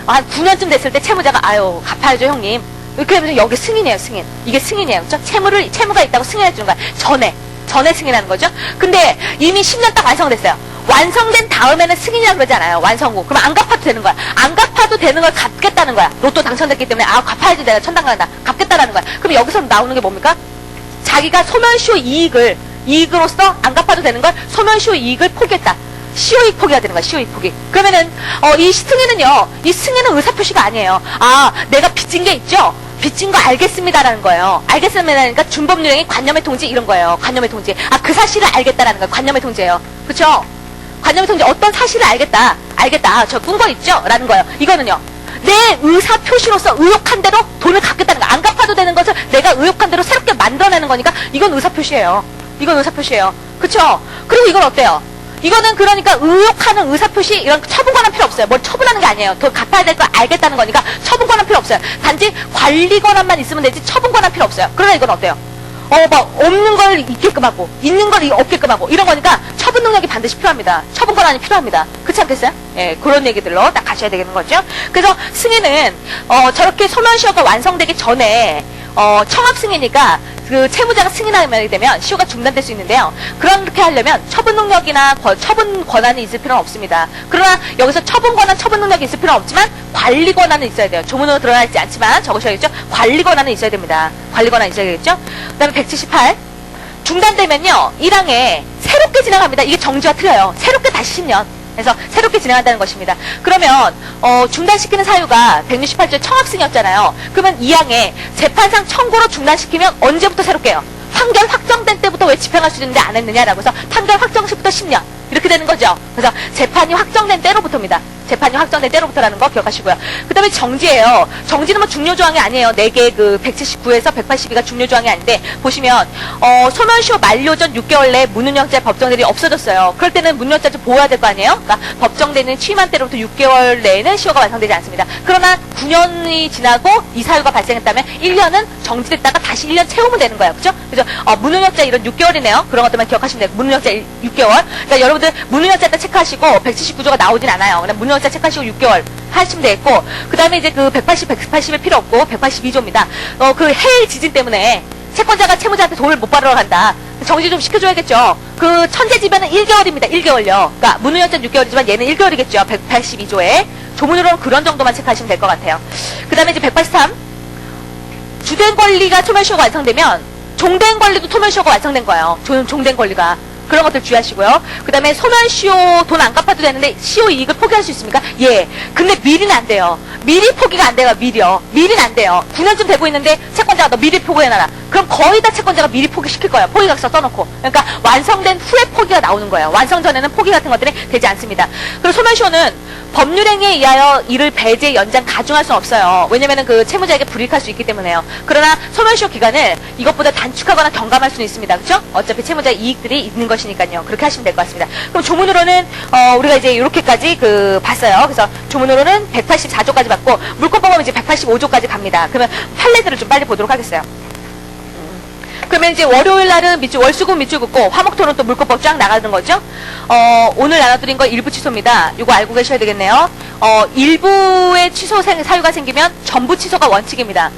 한 9년쯤 됐을 때 채무자가, 갚아야죠, 형님. 이렇게 하면 여기 승인이에요, 승인. 이게 승인이에요. 그렇죠? 채무가 있다고 승인해 주는 거야. 전에 승인하는 거죠. 근데 이미 10년 딱 완성됐어요. 완성된 다음에는 승인이라고 그러지 않아요. 완성 후. 그럼 안 갚아도 되는 거야. 안 갚아도 되는 걸 갚겠다는 거야. 로또 당첨됐기 때문에 갚아야지 내가 천당 간다. 갚겠다라는 거야. 그럼 여기서 나오는 게 뭡니까? 자기가 소멸시효 이익으로서 안 갚아도 되는 걸 소멸시효 이익을 포기했다. 시효이익 포기가 되는 거야. 시효이익 포기. 그러면은 이 승인은 의사표시가 아니에요. 내가 빚진 게 있죠? 빚진 거 알겠습니다라는 거예요. 알겠습니다니까 준법률행위 관념의 통지 이런 거예요. 관념의 통지. 그 사실을 알겠다라는 거예요. 관념의 통지예요. 그쵸? 관념의 통지 어떤 사실을 알겠다. 저 꾼 거 있죠? 라는 거예요. 이거는요. 내 의사표시로서 의욕한 대로 돈을 갚겠다는 거. 안 갚아도 되는 것을 내가 의욕한 대로 새롭게 만들어내는 거니까 이건 의사표시예요. 그쵸? 그리고 이건 어때요? 이거는 그러니까 의욕하는 의사표시 이런 처분권은 필요 없어요. 뭘 처분하는 게 아니에요. 돈 갚아야 될 거 알겠다는 거니까 처분권은 필요 없어요. 단지 관리권한만 있으면 되지 처분권은 필요 없어요. 그러나 이건 어때요? 없는 걸 있게끔 하고 있는 걸 없게끔 하고 이런 거니까 처분 능력이 반드시 필요합니다. 처분 권한이 필요합니다. 그렇지 않겠어요? 예, 그런 얘기들로 딱 가셔야 되는 거죠. 그래서 승인은 저렇게 소멸시효가 완성되기 전에 청합 승이니까 그 채무자가 승인하게 되면 시효가 중단될 수 있는데요. 그렇게 하려면 처분 능력이나 처분 권한이 있을 필요는 없습니다. 그러나 여기서 처분 권한, 처분 능력이 있을 필요는 없지만 관리 권한은 있어야 돼요. 조문으로 드러나 있지 않지만 적으셔야겠죠. 관리 권한은 있어야 됩니다. 관리 권한 있어야겠죠. 그 다음에 178 중단되면요 1항에 새롭게 진행합니다. 이게 정지와 틀려요. 새롭게 다시 10년. 그래서 새롭게 진행한다는 것입니다. 그러면 중단시키는 사유가 168조 청합승이었잖아요. 그러면 2항에 재판상 청구로 중단시키면 언제부터 새롭게 해요? 판결 확정된 때부터 왜 집행할 수 있는데 안 했느냐라고 해서 판결 확정 시부터 10년 이렇게 되는 거죠. 그래서 재판이 확정된 때로부터입니다. 재판이 확정된 때로부터라는 거 기억하시고요. 그 다음에 정지예요. 정지는 뭐 중요조항이 아니에요. 4개 그 179에서 182가 중요조항이 아닌데 보시면 소멸시효 만료 전 6개월 내에 무능력자 법정들이 없어졌어요. 그럴 때는 무능력자 좀 보호해야 될 거 아니에요? 그러니까 법정되는 취임한 때로부터 6개월 내에는 시효가 완성되지 않습니다. 그러나 9년이 지나고 이 사유가 발생했다면 1년은 정지됐다가 다시 1년 채우면 되는 거예요. 그죠? 그래서 무능력자 이런 6개월이네요. 그런 것들만 기억하시면 돼요. 무능력자 6개월. 그러니까 여러분들 무능력자 때 체크하시고 179조가 나오진 않아요. 그냥 무능력자 체크하시고 6개월 하시면 되겠고 그 다음에 이제 그 180, 180에 필요 없고 182조입니다. 그 해일 지진 때문에 채권자가 채무자한테 돈을 못 받으러 간다. 정지 좀 시켜줘야겠죠. 그 천재지변은 1개월입니다. 1개월요. 그러니까 무능력자 6개월이지만 얘는 1개월이겠죠. 182조에 조문으로는 그런 정도만 체크하시면 될 것 같아요. 그 다음에 이제 183 주된 권리가 소멸시효가 완성되면 종된 권리도 소멸시효가 완성된 거예요. 종된 권리가. 그런 것들 주의하시고요. 그 다음에 소멸시효 돈 안 갚아도 되는데 시효 이익을 포기할 수 있습니까? 예. 근데 미리는 안 돼요. 미리 포기가 안 돼요. 미리요. 미리는 안 돼요. 9년쯤 되고 있는데 채권자가 너 미리 포기해놔라. 그럼 거의 다 채권자가 미리 포기시킬 거예요. 포기각서 써놓고. 그러니까 완성된 후에 포기가 나오는 거예요. 완성 전에는 포기 같은 것들이 되지 않습니다. 그리고 소멸시효는 법률행위에 의하여 이를 배제, 연장, 가중할 수는 없어요. 왜냐면은 그 채무자에게 불이익할 수 있기 때문에요. 그러나 소멸시효 기간을 이것보다 단축하거나 경감할 수는 있습니다. 그렇죠? 어차피 채무자의 이익들이 있는 것이니까요. 그렇게 하시면 될 것 같습니다. 그럼 조문으로는 우리가 이제 이렇게까지 봤어요. 그래서 조문으로는 184조까지 받고 물권법은 이제 185조까지 갑니다. 그러면 판례들을 좀 빨리 보도록 하겠어요. 그러면 이제 월요일 날은 밑줄, 월수금 밑줄 긋고 화목토론 또 물권법 쫙 나가는 거죠. 오늘 나눠드린 거 일부 취소입니다. 이거 알고 계셔야 되겠네요. 일부의 취소 사유가 생기면 전부 취소가 원칙입니다.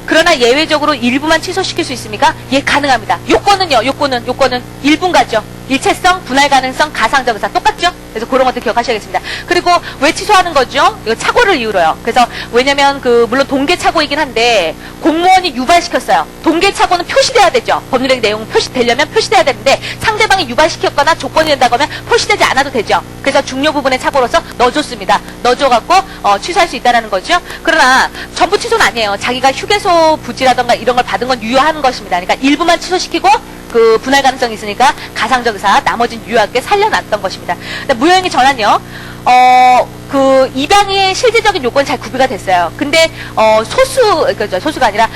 그러나 예외적으로 일부만 취소시킬 수 있습니까? 예, 가능합니다. 요건은요, 요건은 일부가죠. 일체성, 분할 가능성, 가상적의사 똑같죠? 그래서 그런 것들 기억하셔야겠습니다. 그리고 왜 취소하는 거죠? 이거 착오를 이유로요. 그래서 왜냐면 물론 동계 착오이긴 한데 공무원이 유발시켰어요. 동계 착오는 표시돼야 되죠. 법률의 내용 표시되려면 표시돼야 되는데 상대방이 유발시켰거나 조건이 된다고 하면 표시되지 않아도 되죠. 그래서 중요 부분의 착오로서 넣어줬습니다. 넣어줘갖고 취소할 수 있다는 거죠. 그러나 전부 취소는 아니에요. 자기가 휴게소 부지라던가 이런 걸 받은 건 유효하는 것입니다. 그러니까 일부만 취소시키고 그 분할 가능성이 있으니까 가상적 의사 나머지는 유효하게 살려놨던 것입니다. 무효행위 전환요. 입양의 실질적인 요건이 잘 구비가 됐어요. 근데 소수가 아니라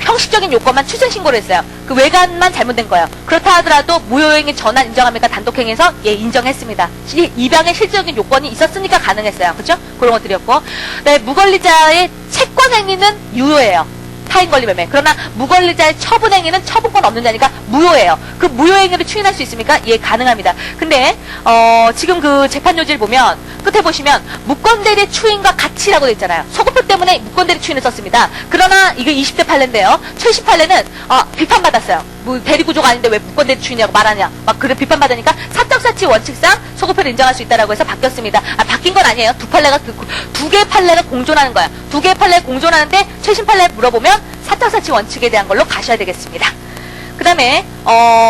형식적인 요건만 출생신고를 했어요. 그 외관만 잘못된 거예요. 그렇다 하더라도 무효행위 전환 인정합니까? 단독행위에서 예, 인정했습니다. 입양의 실질적인 요건이 있었으니까 가능했어요. 그렇죠? 그런 것들이었고, 네, 무권리자의 채권행위는 유효해요. 타인 권리 매매. 그러나 무권리자의 처분행위는 처분권 없는 자니까 무효예요. 그 무효행위를 추인할 수 있습니까? 예, 가능합니다. 근데 지금 그 재판 요지를 보면 끝에 보시면 무권대리 추인과 같이라고 되어 있잖아요. 소급표 때문에 무권대리 추인을 썼습니다. 그러나 이게 20대 판례인데요. 최신 판례는 비판받았어요. 대리구조가 아닌데 왜 무권대리 추인이라고 말하냐. 막 그래 비판받으니까 사적사치 원칙상 소급표를 인정할 수 있다라고 해서 바뀌었습니다. 바뀐 건 아니에요. 두 개의 판례가 공존하는 거야. 두 개의 판례가 공존하는데 최신 판례 물어보면 사적사치 원칙에 대한 걸로 가셔야 되겠습니다. 그 다음에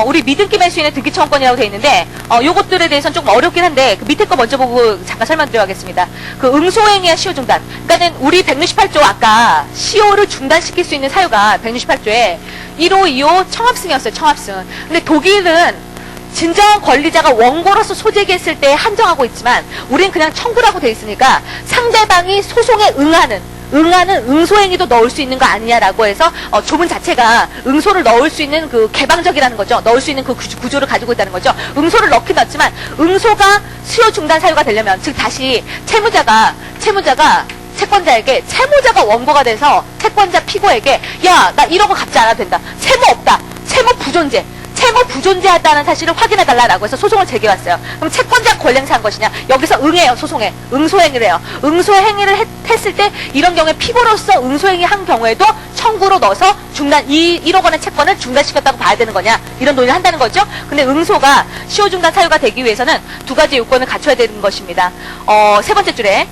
우리 미등기 매수인의 등기청구권이라고 되어 있는데 요것들에 대해서는 조금 어렵긴 한데 그 밑에 거 먼저 보고 잠깐 설명드려야겠습니다. 그 응소행위와 시효중단. 그러니까는 우리 168조 아까 시효를 중단시킬 수 있는 사유가 168조에 1호, 2호 청합승이었어요. 청합승. 근데 독일은 진정한 권리자가 원고로서 소재기했을 때 한정하고 있지만 우리는 그냥 청구라고 되어 있으니까 상대방이 소송에 응하는 응소행위도 넣을 수 있는 거 아니냐라고 해서 조문 자체가 응소를 넣을 수 있는 그 개방적이라는 거죠. 넣을 수 있는 그 구조를 가지고 있다는 거죠. 응소를 넣긴 넣지만 응소가 수요 중단 사유가 되려면 즉 다시 채무자가 채권자에게 채무자가 원고가 돼서 채권자 피고에게 야, 나 1억을 갚지 않아도 된다. 채무 없다. 채무 부존재하다는 사실을 확인해달라고 해서 소송을 제기해왔어요. 그럼 채권자 권리행사한 것이냐? 여기서 응해요. 소송에. 응소행위를 해요. 응소행위를 했을 때 이런 경우에 피고로서 응소행위 한 경우에도 청구로 넣어서 중단 1억 원의 채권을 중단시켰다고 봐야 되는 거냐? 이런 논의를 한다는 거죠. 근데 응소가 시효중단 사유가 되기 위해서는 두 가지 요건을 갖춰야 되는 것입니다. 세 번째 줄에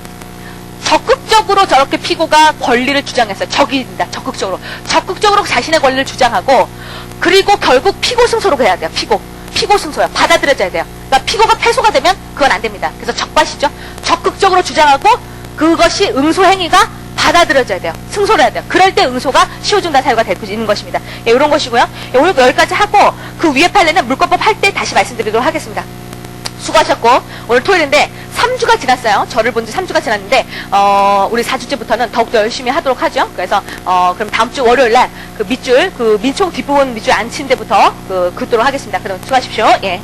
적극적으로 저렇게 피고가 권리를 주장했어요. 적입니다. 적극적으로 자신의 권리를 주장하고 그리고 결국 피고 승소로 해야 돼요. 피고 승소요. 받아들여져야 돼요. 그러니까 피고가 패소가 되면 그건 안 됩니다. 그래서 적밭이죠. 적극적으로 주장하고 그것이 응소 행위가 받아들여져야 돼요. 승소를 해야 돼요. 그럴 때 응소가 시효중단 사유가 될 수 있는 것입니다. 예, 이런 것이고요. 예, 오늘 여기까지 하고 그 위에 판례는 물권법 할 때 다시 말씀드리도록 하겠습니다. 수고하셨고 오늘 토요일인데 3주가 지났어요. 저를 본 지 3주가 지났는데 우리 4주째부터는 더욱더 열심히 하도록 하죠. 그래서 그럼 다음 주 월요일날 그 밑줄 그 민총 뒷부분 밑줄 안 친 데부터 긋도록 하겠습니다. 그럼 수고하십시오. 예.